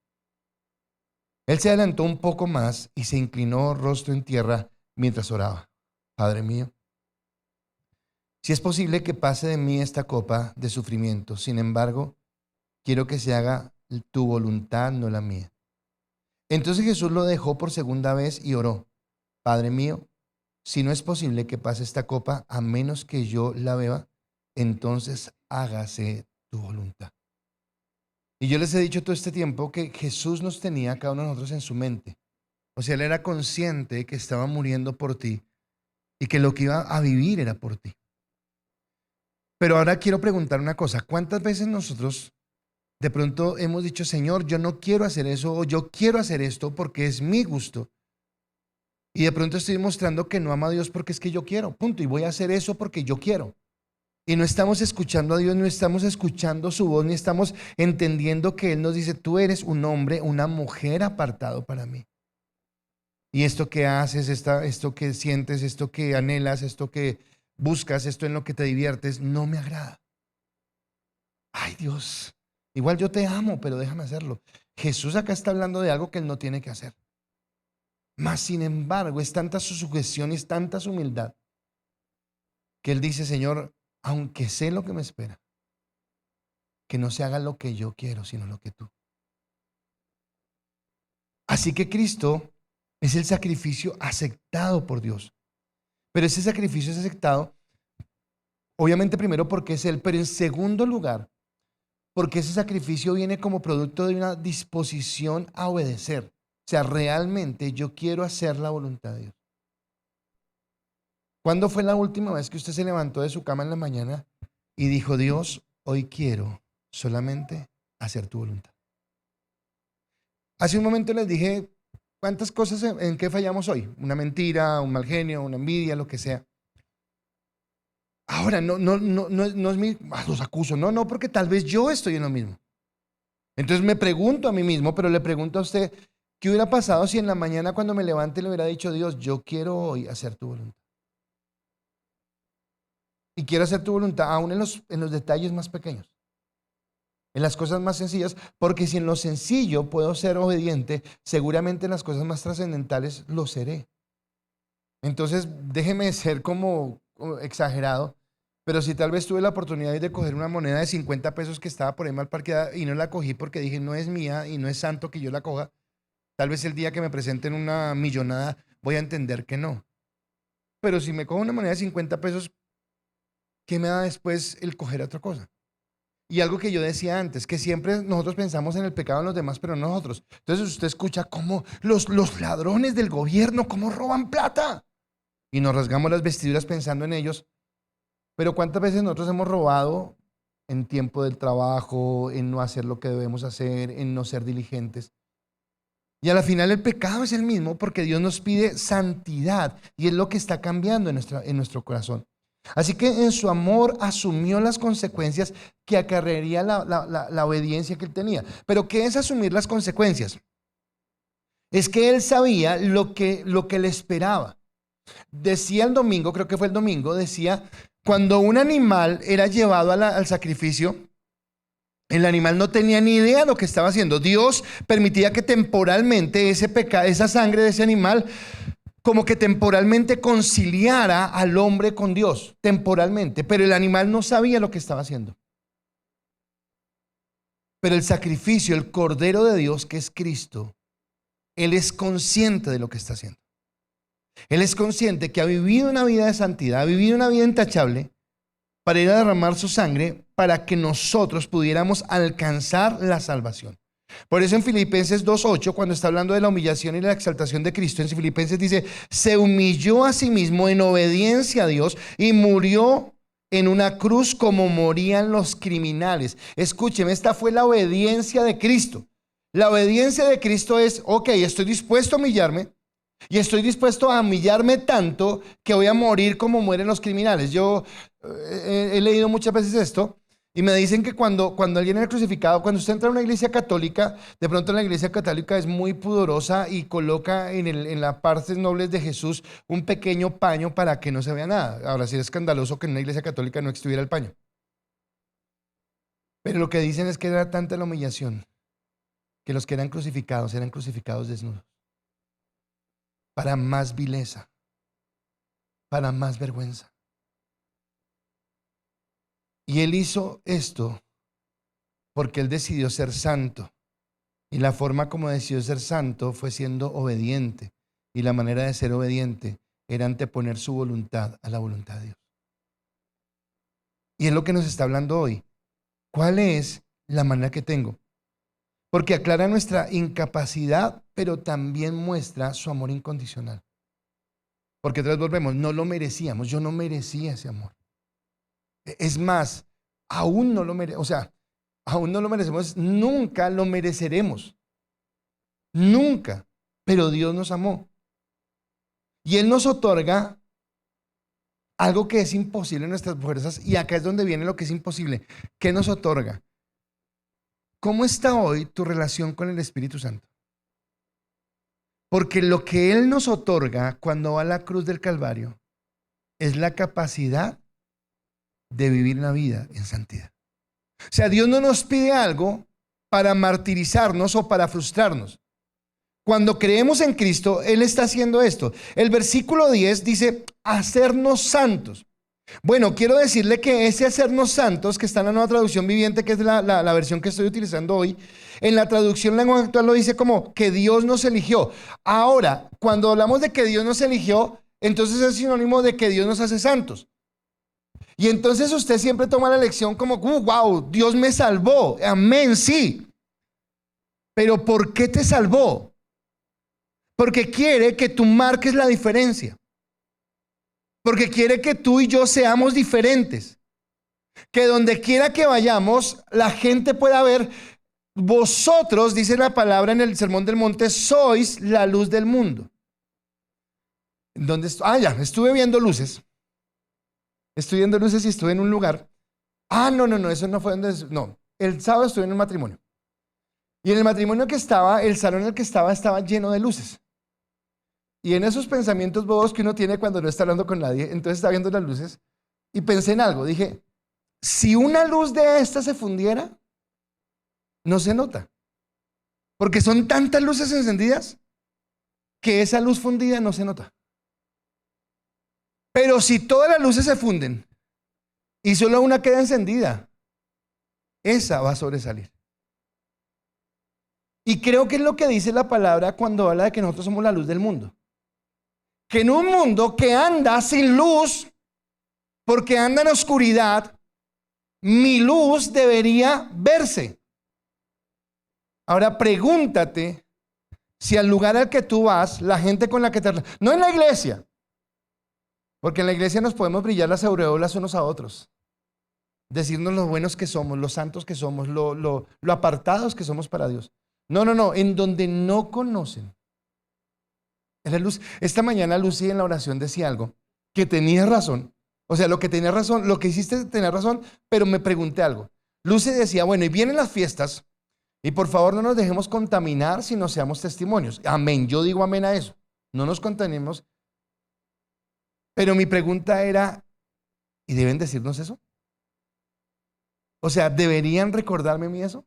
Él se adelantó un poco más y se inclinó rostro en tierra mientras oraba. Padre mío, si es posible que pase de mí esta copa de sufrimiento, sin embargo, quiero que se haga tu voluntad, no la mía. Entonces Jesús lo dejó por segunda vez y oró. Padre mío, si no es posible que pase esta copa a menos que yo la beba, entonces hágase tu voluntad. Y yo les he dicho todo este tiempo que Jesús nos tenía a cada uno de nosotros en su mente. O sea, él era consciente que estaba muriendo por ti y que lo que iba a vivir era por ti. Pero ahora quiero preguntar una cosa. ¿Cuántas veces nosotros de pronto hemos dicho, Señor, yo no quiero hacer eso, o yo quiero hacer esto porque es mi gusto? Y de pronto estoy mostrando que no amo a Dios porque es que yo quiero, punto. Y voy a hacer eso porque yo quiero. Y no estamos escuchando a Dios, no estamos escuchando su voz, ni estamos entendiendo que Él nos dice, tú eres un hombre, una mujer apartado para mí. Y esto que haces, esto que sientes, esto que anhelas, esto que buscas, esto en lo que te diviertes, no me agrada. Ay, Dios, igual yo te amo, pero déjame hacerlo. Jesús acá está hablando de algo que Él no tiene que hacer. Mas, sin embargo, es tanta su sujeción y es tanta su humildad que él dice, Señor, aunque sé lo que me espera, que no se haga lo que yo quiero, sino lo que tú. Así que Cristo es el sacrificio aceptado por Dios. Pero ese sacrificio es aceptado, obviamente primero porque es Él, pero en segundo lugar, porque ese sacrificio viene como producto de una disposición a obedecer. sea, realmente yo quiero hacer la voluntad de Dios. ¿Cuándo fue la última vez que usted se levantó de su cama en la mañana y dijo, Dios, hoy quiero solamente hacer tu voluntad? Hace un momento les dije cuántas cosas en qué fallamos hoy. Una mentira, un mal genio, una envidia, lo que sea. Ahora, no es los acuso, no, porque tal vez yo estoy en lo mismo. Entonces me pregunto a mí mismo, pero le pregunto a usted, ¿qué hubiera pasado si en la mañana cuando me levante le hubiera dicho, Dios, yo quiero hoy hacer tu voluntad? Y quiero hacer tu voluntad aún en los detalles más pequeños, en las cosas más sencillas, porque si en lo sencillo puedo ser obediente, seguramente en las cosas más trascendentales lo seré. Entonces, déjeme ser como exagerado, pero si tal vez tuve la oportunidad de coger una moneda de 50 pesos que estaba por ahí mal parqueada y no la cogí porque dije, no es mía y no es santo que yo la coja, tal vez el día que me presenten una millonada voy a entender que no. Pero si me cojo una moneda de 50 pesos, ¿qué me da después el coger otra cosa? Y algo que yo decía antes, que siempre nosotros pensamos en el pecado de los demás, pero no nosotros. Entonces usted escucha cómo los ladrones del gobierno, cómo roban plata. Y nos rasgamos las vestiduras pensando en ellos. Pero ¿cuántas veces nosotros hemos robado en tiempo del trabajo, en no hacer lo que debemos hacer, en no ser diligentes? Y a la final el pecado es el mismo porque Dios nos pide santidad y es lo que está cambiando en nuestro corazón. Así que en su amor asumió las consecuencias que acarrearía la obediencia que él tenía. Pero ¿qué es asumir las consecuencias? Es que él sabía lo que le esperaba. Decía el domingo, creo que fue el domingo, decía, cuando un animal era llevado al sacrificio, el animal no tenía ni idea de lo que estaba haciendo. Dios permitía que temporalmente ese pecado, esa sangre de ese animal, como que temporalmente conciliara al hombre con Dios, temporalmente, pero el animal no sabía lo que estaba haciendo. Pero el sacrificio, el Cordero de Dios, que es Cristo, Él es consciente de lo que está haciendo. Él es consciente que ha vivido una vida de santidad, ha vivido una vida intachable para ir a derramar su sangre para que nosotros pudiéramos alcanzar la salvación. Por eso en Filipenses 2:8, cuando está hablando de la humillación y la exaltación de Cristo, en Filipenses dice, se humilló a sí mismo en obediencia a Dios y murió en una cruz como morían los criminales. Escúcheme, esta fue la obediencia de Cristo. La obediencia de Cristo es, ok, estoy dispuesto a humillarme y estoy dispuesto a humillarme tanto que voy a morir como mueren los criminales. Yo he leído muchas veces esto. Y me dicen que cuando alguien era crucificado, cuando usted entra a una iglesia católica, de pronto la iglesia católica es muy pudorosa y coloca en las partes nobles de Jesús un pequeño paño para que no se vea nada. Ahora sí es escandaloso que en una iglesia católica no estuviera el paño. Pero lo que dicen es que era tanta la humillación que los que eran crucificados desnudos. Para más vileza, para más vergüenza. Y él hizo esto porque él decidió ser santo. Y la forma como decidió ser santo fue siendo obediente. Y la manera de ser obediente era anteponer su voluntad a la voluntad de Dios. Y es lo que nos está hablando hoy. ¿Cuál es la manera que tengo? Porque aclara nuestra incapacidad, pero también muestra su amor incondicional. Porque otra vez volvemos, no lo merecíamos. Yo no merecía ese amor. Es más, aún no lo merecemos, nunca lo mereceremos. Nunca. Pero Dios nos amó. Y Él nos otorga algo que es imposible en nuestras fuerzas. Y acá es donde viene lo que es imposible. ¿Qué nos otorga? ¿Cómo está hoy tu relación con el Espíritu Santo? Porque lo que Él nos otorga cuando va a la cruz del Calvario es la capacidad de vivir una vida en santidad. O sea, Dios no nos pide algo para martirizarnos o para frustrarnos. Cuando creemos en Cristo, Él está haciendo esto. El versículo 10 dice, hacernos santos. Bueno, quiero decirle que ese hacernos santos, que está en la Nueva Traducción Viviente, que es la versión que estoy utilizando hoy, en la traducción lengua actual lo dice como que Dios nos eligió. Ahora, cuando hablamos de que Dios nos eligió, entonces es sinónimo de que Dios nos hace santos. Y entonces usted siempre toma la lección como, wow, Dios me salvó. Amén, sí. Pero ¿por qué te salvó? Porque quiere que tú marques la diferencia. Porque quiere que tú y yo seamos diferentes. Que donde quiera que vayamos, la gente pueda ver. Vosotros, dice la palabra en el Sermón del Monte, sois la luz del mundo. Ya, estuve viendo luces. Estuve viendo luces y estuve en un lugar. No, eso no fue donde. No, el sábado estuve en un matrimonio. Y en el matrimonio que estaba, el salón en el que estaba lleno de luces. Y en esos pensamientos bobos que uno tiene cuando no está hablando con nadie, entonces estaba viendo las luces y pensé en algo. Dije, si una luz de esta se fundiera, no se nota. Porque son tantas luces encendidas que esa luz fundida no se nota. Pero si todas las luces se funden y solo una queda encendida, esa va a sobresalir. Y creo que es lo que dice la palabra cuando habla de que nosotros somos la luz del mundo. Que en un mundo que anda sin luz, porque anda en oscuridad, mi luz debería verse. Ahora pregúntate si al lugar al que tú vas, la gente con la que te... No en la iglesia, porque en la iglesia nos podemos brillar las aureolas unos a otros. Decirnos lo buenos que somos, lo santos que somos, lo apartados que somos para Dios. No, en donde no conocen. En la luz. Esta mañana Lucy en la oración decía algo que tenía razón. O sea, lo que tenía razón, lo que hiciste tenía razón, pero me pregunté algo. Lucy decía, bueno, y vienen las fiestas y por favor no nos dejemos contaminar si no seamos testimonios. Amén, yo digo amén a eso. No nos contaminemos. Pero mi pregunta era, ¿y deben decirnos eso? O sea, ¿deberían recordarme a mí eso?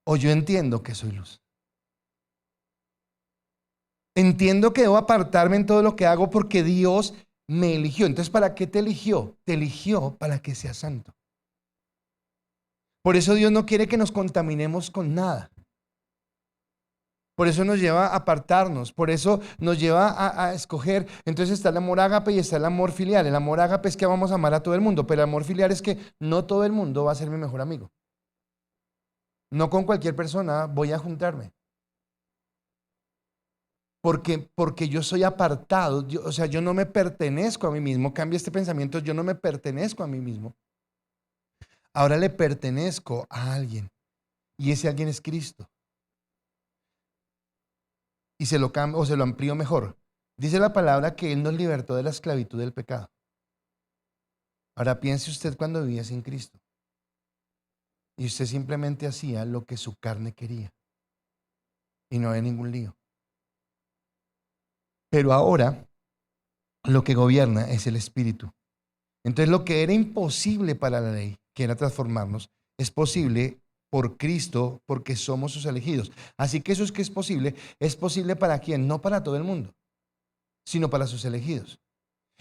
¿O yo entiendo que soy luz? Entiendo que debo apartarme en todo lo que hago porque Dios me eligió. Entonces, ¿para qué te eligió? Te eligió para que seas santo. Por eso Dios no quiere que nos contaminemos con nada. Por eso nos lleva a apartarnos, por eso nos lleva a escoger. Entonces está el amor ágape y está el amor filial. El amor ágape es que vamos a amar a todo el mundo, pero el amor filial es que no todo el mundo va a ser mi mejor amigo. No con cualquier persona voy a juntarme. Porque yo soy apartado, o sea, yo no me pertenezco a mí mismo. Cambia este pensamiento, yo no me pertenezco a mí mismo. Ahora le pertenezco a alguien y ese alguien es Cristo. Y se lo cambio o se lo amplío mejor. Dice la palabra que Él nos libertó de la esclavitud del pecado. Ahora piense usted cuando vivía sin Cristo. Y usted simplemente hacía lo que su carne quería. Y no había ningún lío. Pero ahora lo que gobierna es el Espíritu. Entonces lo que era imposible para la ley, que era transformarnos, es posible por Cristo porque somos sus elegidos. Así que eso es posible para quién, no para todo el mundo, sino para sus elegidos.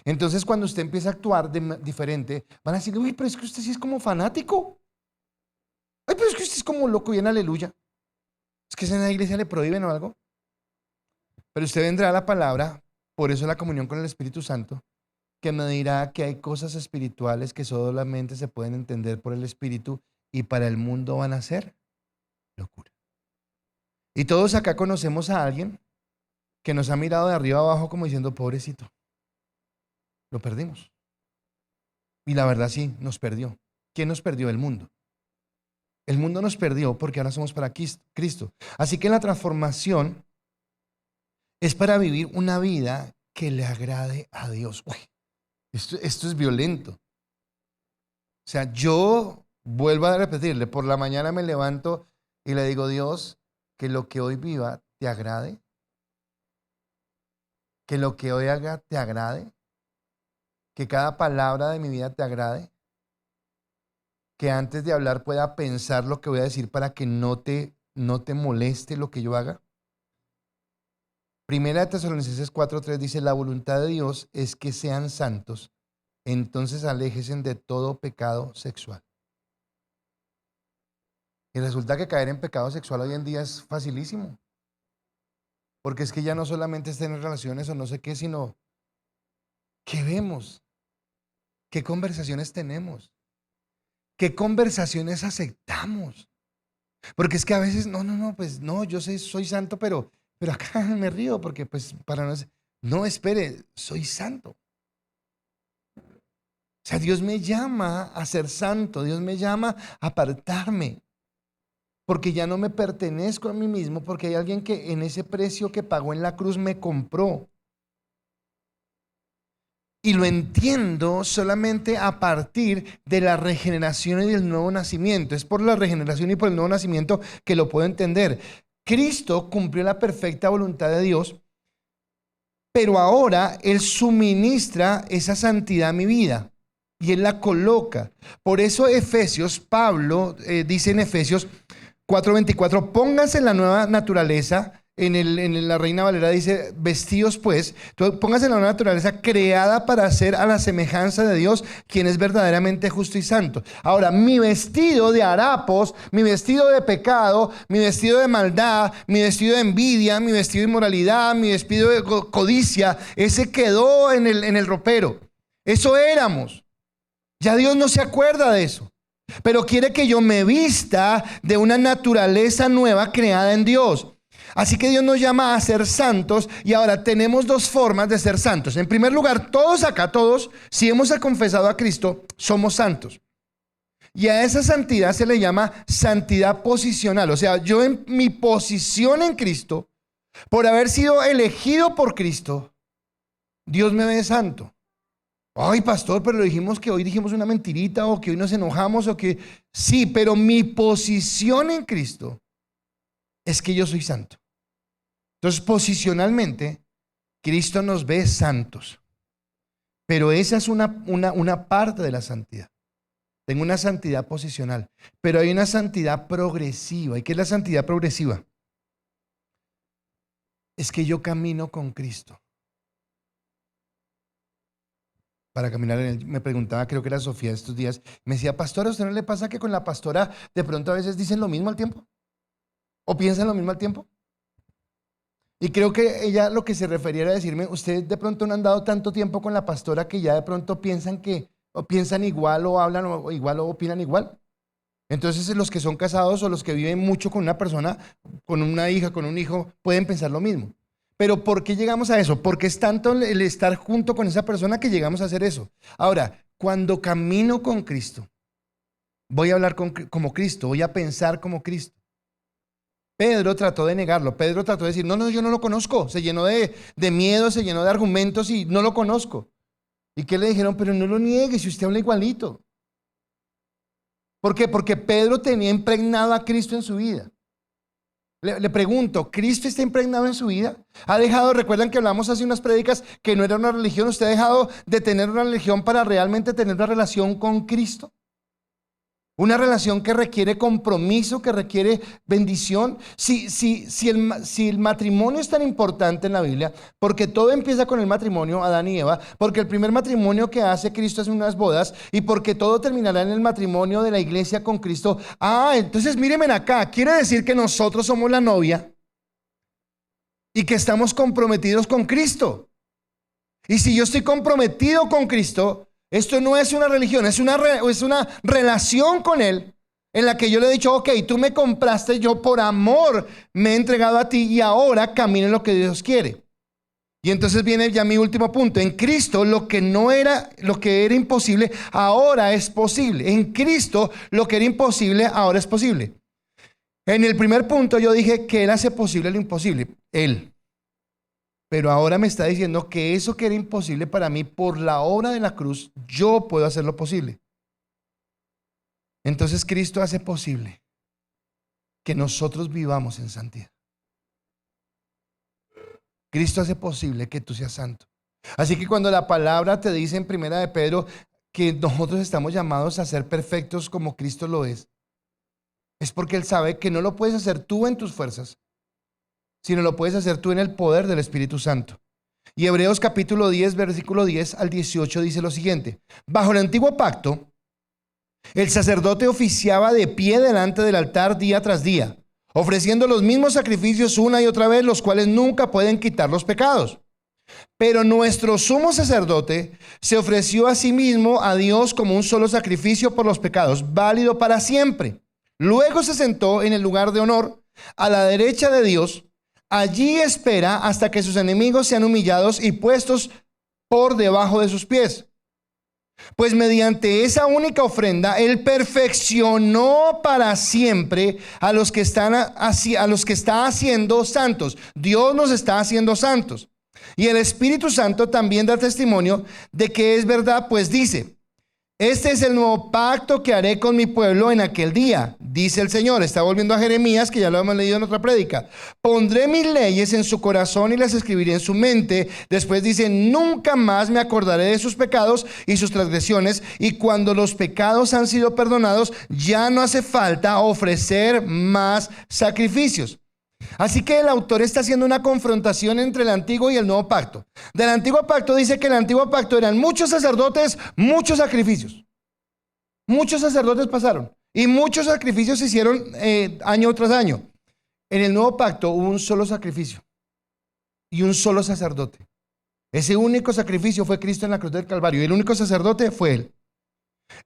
Entonces cuando usted empieza a actuar diferente, van a decir, uy, pero es que usted sí es como fanático. Ay, pero es que usted es como loco y en aleluya. Es que en la iglesia le prohíben o algo. Pero usted vendrá a la palabra, por eso la comunión con el Espíritu Santo, que me dirá que hay cosas espirituales que solamente se pueden entender por el Espíritu y para el mundo van a ser locura. Y todos acá conocemos a alguien que nos ha mirado de arriba abajo como diciendo, pobrecito, lo perdimos. Y la verdad sí, nos perdió. ¿Quién nos perdió? El mundo. El mundo nos perdió porque ahora somos para Cristo. Así que la transformación es para vivir una vida que le agrade a Dios. Uy, esto es violento. O sea, yo vuelvo a repetirle, por la mañana me levanto y le digo, Dios, que lo que hoy viva te agrade. Que lo que hoy haga te agrade. Que cada palabra de mi vida te agrade. Que antes de hablar pueda pensar lo que voy a decir para que no te moleste lo que yo haga. Primera de Tesalonicenses 4:3 dice, la voluntad de Dios es que sean santos, entonces aléjense de todo pecado sexual. Y resulta que caer en pecado sexual hoy en día es facilísimo. Porque es que ya no solamente es tener relaciones o no sé qué, sino ¿qué vemos? ¿Qué conversaciones tenemos? ¿Qué conversaciones aceptamos? Porque es que a veces, pues no, yo soy santo, pero Pero acá me río porque pues para no, espere, soy santo. O sea, Dios me llama a ser santo, Dios me llama a apartarme, porque ya no me pertenezco a mí mismo, porque hay alguien que en ese precio que pagó en la cruz me compró. Y lo entiendo solamente a partir de la regeneración y del nuevo nacimiento. Es por la regeneración y por el nuevo nacimiento que lo puedo entender. Cristo cumplió la perfecta voluntad de Dios, pero ahora Él suministra esa santidad a mi vida y Él la coloca. Por eso Efesios, Pablo dice en Efesios 4:24, pónganse en la nueva naturaleza. En la Reina Valera dice, vestidos pues, entonces, pónganse en la nueva naturaleza creada para ser a la semejanza de Dios, quien es verdaderamente justo y santo. Ahora, mi vestido de harapos, mi vestido de pecado, mi vestido de maldad, mi vestido de envidia, mi vestido de inmoralidad, mi vestido de codicia, ese quedó en el ropero. Eso éramos. Ya Dios no se acuerda de eso, pero quiere que yo me vista de una naturaleza nueva creada en Dios. Así que Dios nos llama a ser santos, y ahora tenemos dos formas de ser santos. En primer lugar, todos acá, si hemos confesado a Cristo, somos santos. Y a esa santidad se le llama santidad posicional. O sea, yo en mi posición en Cristo, por haber sido elegido por Cristo, Dios me ve santo. Ay, pastor, pero dijimos que hoy dijimos una mentirita, o que hoy nos enojamos, o que sí, pero mi posición en Cristo es que yo soy santo. Entonces, posicionalmente, Cristo nos ve santos. Pero esa es una parte de la santidad. Tengo una santidad posicional, pero hay una santidad progresiva. ¿Y qué es la santidad progresiva? Es que yo camino con Cristo. Para caminar me preguntaba, creo que era Sofía estos días, me decía, pastora, ¿a usted no le pasa que con la pastora de pronto a veces dicen lo mismo al tiempo? ¿O piensan lo mismo al tiempo? Y creo que ella lo que se refería era decirme, ustedes de pronto no han dado tanto tiempo con la pastora que ya de pronto piensan o piensan igual, o hablan o igual, o opinan igual. Entonces los que son casados o los que viven mucho con una persona, con una hija, con un hijo, pueden pensar lo mismo. Pero ¿por qué llegamos a eso? Porque es tanto el estar junto con esa persona que llegamos a hacer eso. Ahora, cuando camino con Cristo, voy a hablar como Cristo, voy a pensar como Cristo. Pedro trató de negarlo. Pedro trató de decir, no, yo no lo conozco. Se llenó de miedo, se llenó de argumentos y no lo conozco. ¿Y qué le dijeron? Pero no lo niegue, si usted habla igualito. ¿Por qué? Porque Pedro tenía impregnado a Cristo en su vida. Le pregunto, ¿Cristo está impregnado en su vida? ¿Ha dejado, recuerdan que hablamos hace unas prédicas, que no era una religión? ¿Usted ha dejado de tener una religión para realmente tener una relación con Cristo? Una relación que requiere compromiso, que requiere bendición. Si el matrimonio es tan importante en la Biblia, porque todo empieza con el matrimonio, Adán y Eva, porque el primer matrimonio que hace Cristo es unas bodas, y porque todo terminará en el matrimonio de la iglesia con Cristo. Entonces mírenme acá, quiere decir que nosotros somos la novia y que estamos comprometidos con Cristo. Y si yo estoy comprometido con Cristo, esto no es una religión, es una relación con Él, en la que yo le he dicho, ok, tú me compraste, yo por amor me he entregado a ti, y ahora camino en lo que Dios quiere. Y entonces viene ya mi último punto. En Cristo lo que era imposible, ahora es posible. En Cristo lo que era imposible, ahora es posible. En el primer punto yo dije que Él hace posible lo imposible, Él. Pero ahora me está diciendo que eso que era imposible para mí, por la obra de la cruz, yo puedo hacerlo posible. Entonces Cristo hace posible que nosotros vivamos en santidad. Cristo hace posible que tú seas santo. Así que cuando la palabra te dice en Primera de Pedro que nosotros estamos llamados a ser perfectos como Cristo lo es porque Él sabe que no lo puedes hacer tú en tus fuerzas, sino lo puedes hacer tú en el poder del Espíritu Santo. Y Hebreos capítulo 10, versículo 10 al 18 dice lo siguiente: bajo el antiguo pacto, el sacerdote oficiaba de pie delante del altar día tras día, ofreciendo los mismos sacrificios una y otra vez, los cuales nunca pueden quitar los pecados. Pero nuestro sumo sacerdote se ofreció a sí mismo a Dios como un solo sacrificio por los pecados, válido para siempre. Luego se sentó en el lugar de honor a la derecha de Dios, Allí espera hasta que sus enemigos sean humillados y puestos por debajo de sus pies. Pues mediante esa única ofrenda, Él perfeccionó para siempre a los que está haciendo santos. Dios nos está haciendo santos. Y el Espíritu Santo también da testimonio de que es verdad, pues dice: este es el nuevo pacto que haré con mi pueblo en aquel día, dice el Señor. Está volviendo a Jeremías, que ya lo hemos leído en otra prédica. Pondré mis leyes en su corazón y las escribiré en su mente. Después dice: nunca más me acordaré de sus pecados y sus transgresiones. Y cuando los pecados han sido perdonados, ya no hace falta ofrecer más sacrificios. Así que el autor está haciendo una confrontación entre el antiguo y el nuevo pacto. Del antiguo pacto dice que el antiguo pacto eran muchos sacerdotes, muchos sacrificios. Muchos sacerdotes pasaron y muchos sacrificios se hicieron año tras año. En el nuevo pacto hubo un solo sacrificio y un solo sacerdote. Ese único sacrificio fue Cristo en la cruz del Calvario y el único sacerdote fue Él.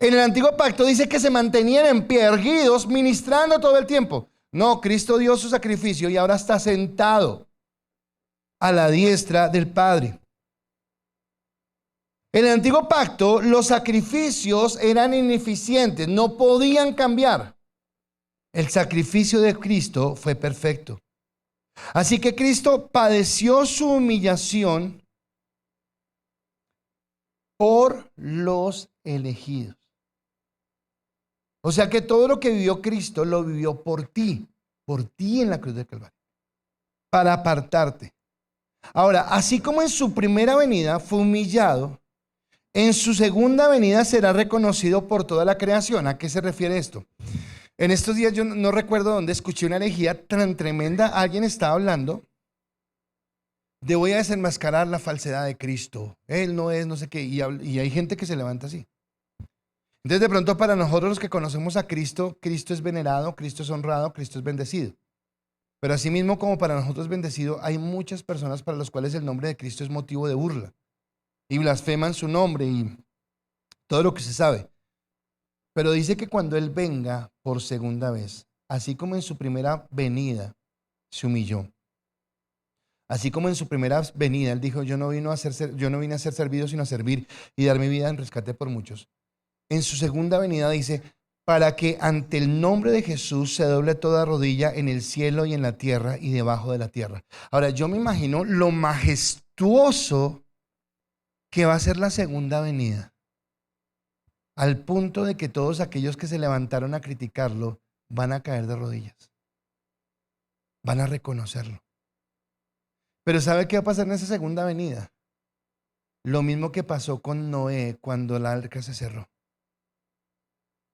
En el antiguo pacto dice que se mantenían en pie, erguidos, ministrando todo el tiempo. No, Cristo dio su sacrificio y ahora está sentado a la diestra del Padre. En el antiguo pacto, los sacrificios eran ineficientes, no podían cambiar. El sacrificio de Cristo fue perfecto. Así que Cristo padeció su humillación por los elegidos. O sea que todo lo que vivió Cristo lo vivió por ti en la cruz del Calvario, para apartarte. Ahora, así como en su primera venida fue humillado, en su segunda venida será reconocido por toda la creación. ¿A qué se refiere esto? En estos días yo no recuerdo dónde escuché una herejía tan tremenda. Alguien estaba hablando de: voy a desenmascarar la falsedad de Cristo. Él no es no sé qué. Y hay gente que se levanta así. Entonces de pronto para nosotros los que conocemos a Cristo, Cristo es venerado, Cristo es honrado, Cristo es bendecido. Pero asimismo como para nosotros bendecido, hay muchas personas para las cuales el nombre de Cristo es motivo de burla. Y blasfeman su nombre y todo lo que se sabe. Pero dice que cuando Él venga por segunda vez, así como en su primera venida se humilló, así como en su primera venida Él dijo: yo no vine a ser servido, sino a servir y dar mi vida en rescate por muchos. En su segunda venida dice: para que ante el nombre de Jesús se doble toda rodilla en el cielo y en la tierra y debajo de la tierra. Ahora yo me imagino lo majestuoso que va a ser la segunda venida, al punto de que todos aquellos que se levantaron a criticarlo van a caer de rodillas, van a reconocerlo. Pero ¿sabe qué va a pasar en esa segunda venida? Lo mismo que pasó con Noé cuando la arca se cerró.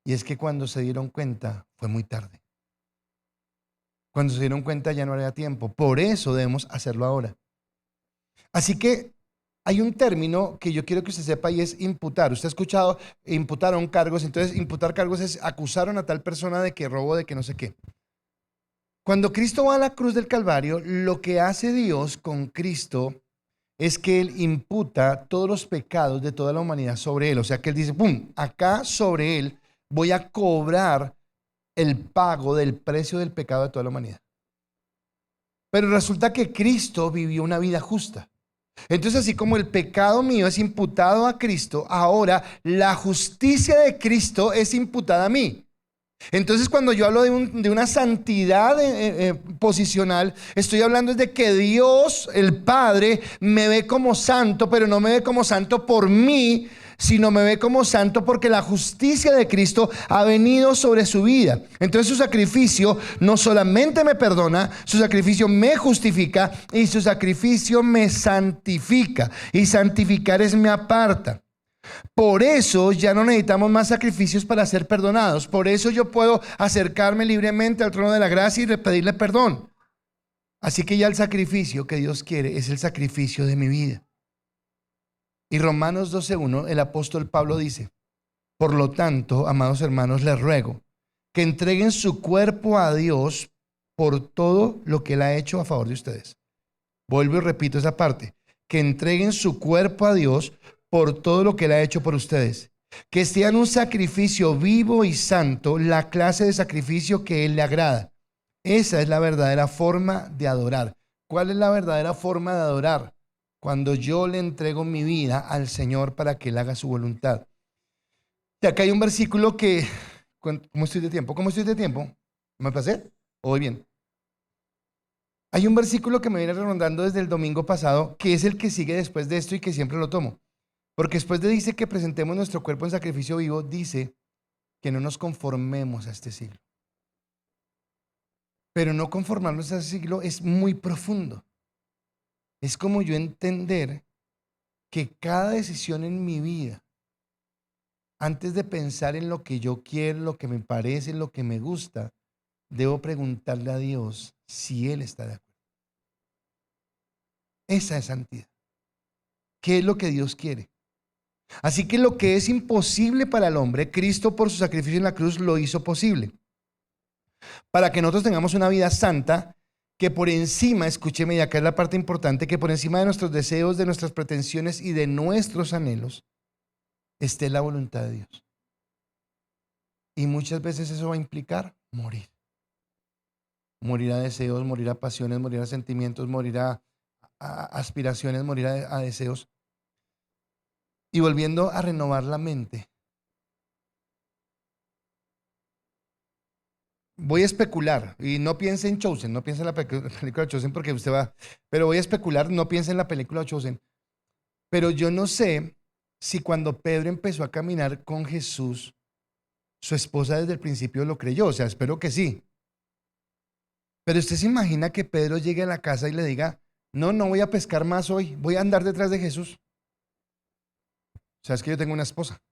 Y es que cuando se dieron cuenta fue muy tarde. Cuando se dieron cuenta ya no había tiempo. Por eso debemos hacerlo ahora. Así que hay un término que yo quiero que usted sepa y es imputar. Usted ha escuchado: imputaron cargos. Entonces imputar cargos es: acusaron a tal persona de que robó, de que no sé qué. Cuando Cristo va a la cruz del Calvario, lo que hace Dios con Cristo es que Él imputa todos los pecados de toda la humanidad sobre Él. O sea que Él dice: ¡pum! Acá sobre Él voy a cobrar el pago del precio del pecado de toda la humanidad. Pero resulta que Cristo vivió una vida justa. Entonces, así como el pecado mío es imputado a Cristo, ahora la justicia de Cristo es imputada a mí. Entonces, cuando yo hablo de una santidad posicional, estoy hablando de que Dios, el Padre, me ve como santo, pero no me ve como santo por mí, sino me ve como santo porque la justicia de Cristo ha venido sobre su vida. Entonces su sacrificio no solamente me perdona, su sacrificio me justifica y su sacrificio me santifica. Y santificar es me aparta. Por eso ya no necesitamos más sacrificios para ser perdonados. Por eso yo puedo acercarme libremente al trono de la gracia y pedirle perdón. Así que ya el sacrificio que Dios quiere es el sacrificio de mi vida. Y Romanos 12:1, el apóstol Pablo dice: por lo tanto, amados hermanos, les ruego que entreguen su cuerpo a Dios por todo lo que Él ha hecho a favor de ustedes. Vuelvo y repito esa parte: que entreguen su cuerpo a Dios por todo lo que Él ha hecho por ustedes. Que sean un sacrificio vivo y santo, la clase de sacrificio que Él le agrada. Esa es la verdadera forma de adorar. ¿Cuál es la verdadera forma de adorar? Cuando yo le entrego mi vida al Señor para que Él haga su voluntad. Y acá hay un versículo que, ¿cómo estoy de tiempo? ¿Cómo estoy de tiempo? ¿Me pasé? ¿O voy bien? Hay un versículo que me viene rondando desde el domingo pasado, que es el que sigue después de esto y que siempre lo tomo. Porque después de dice que presentemos nuestro cuerpo en sacrificio vivo, dice que no nos conformemos a este siglo. Pero no conformarnos a ese siglo es muy profundo. Es como yo entender que cada decisión en mi vida, antes de pensar en lo que yo quiero, lo que me parece, lo que me gusta, debo preguntarle a Dios si Él está de acuerdo. Esa es santidad. ¿Qué es lo que Dios quiere? Así que lo que es imposible para el hombre, Cristo por su sacrificio en la cruz lo hizo posible. Para que nosotros tengamos una vida santa, que por encima, escúcheme, y acá es la parte importante, que por encima de nuestros deseos, de nuestras pretensiones y de nuestros anhelos, esté la voluntad de Dios. Y muchas veces eso va a implicar morir. Morir a deseos, morir a pasiones, morir a sentimientos, morir a aspiraciones, morir a deseos. Y volviendo a renovar la mente. Voy a especular, y no piense en Chosen, no piense en la película Chosen porque usted va, pero voy a especular, no piense en la película Chosen. Pero yo no sé si cuando Pedro empezó a caminar con Jesús, su esposa desde el principio lo creyó, o sea, espero que sí. Pero usted se imagina que Pedro llegue a la casa y le diga, no, no voy a pescar más hoy, voy a andar detrás de Jesús. O sea, es que yo tengo una esposa.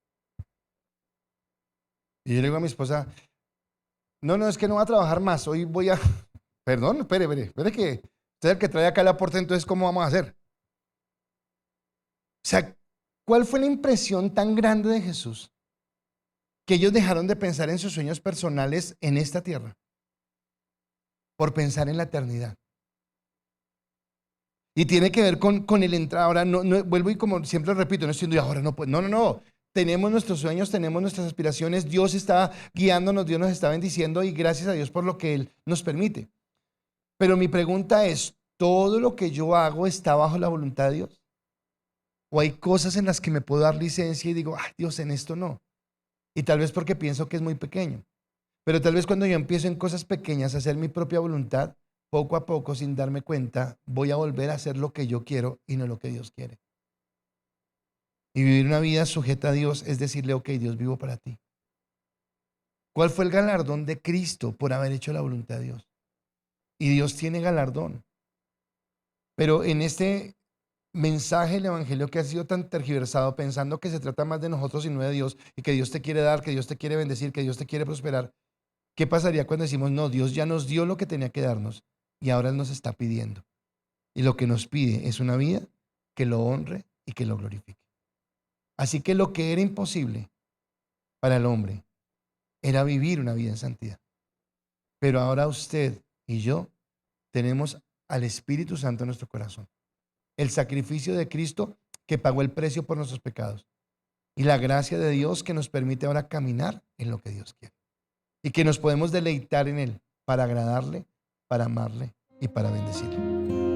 Y yo le digo a mi esposa, no, no, es que no voy a trabajar más, hoy voy a... Perdón, espere que usted es el que trae acá el aporte, entonces ¿cómo vamos a hacer? O sea, ¿cuál fue la impresión tan grande de Jesús? Que ellos dejaron de pensar en sus sueños personales en esta tierra por pensar en la eternidad. Y tiene que ver con el entrar. Ahora, no, vuelvo y como siempre repito, no estoy diciendo, ahora no, pues, no. Tenemos nuestros sueños, tenemos nuestras aspiraciones. Dios está guiándonos, Dios nos está bendiciendo y gracias a Dios por lo que Él nos permite. Pero mi pregunta es, ¿todo lo que yo hago está bajo la voluntad de Dios? ¿O hay cosas en las que me puedo dar licencia y digo, ay Dios, en esto no? Y tal vez porque pienso que es muy pequeño. Pero tal vez cuando yo empiezo en cosas pequeñas a hacer mi propia voluntad, poco a poco, sin darme cuenta, voy a volver a hacer lo que yo quiero y no lo que Dios quiere. Y vivir una vida sujeta a Dios es decirle, ok, Dios, vivo para ti. ¿Cuál fue el galardón de Cristo por haber hecho la voluntad de Dios? Y Dios tiene galardón. Pero en este mensaje del evangelio que ha sido tan tergiversado, pensando que se trata más de nosotros y no de Dios, y que Dios te quiere dar, que Dios te quiere bendecir, que Dios te quiere prosperar, ¿qué pasaría cuando decimos, no, Dios ya nos dio lo que tenía que darnos y ahora Él nos está pidiendo? Y lo que nos pide es una vida que lo honre y que lo glorifique. Así que lo que era imposible para el hombre era vivir una vida en santidad. Pero ahora usted y yo tenemos al Espíritu Santo en nuestro corazón. El sacrificio de Cristo que pagó el precio por nuestros pecados. Y la gracia de Dios que nos permite ahora caminar en lo que Dios quiere. Y que nos podemos deleitar en Él para agradarle, para amarle y para bendecirle.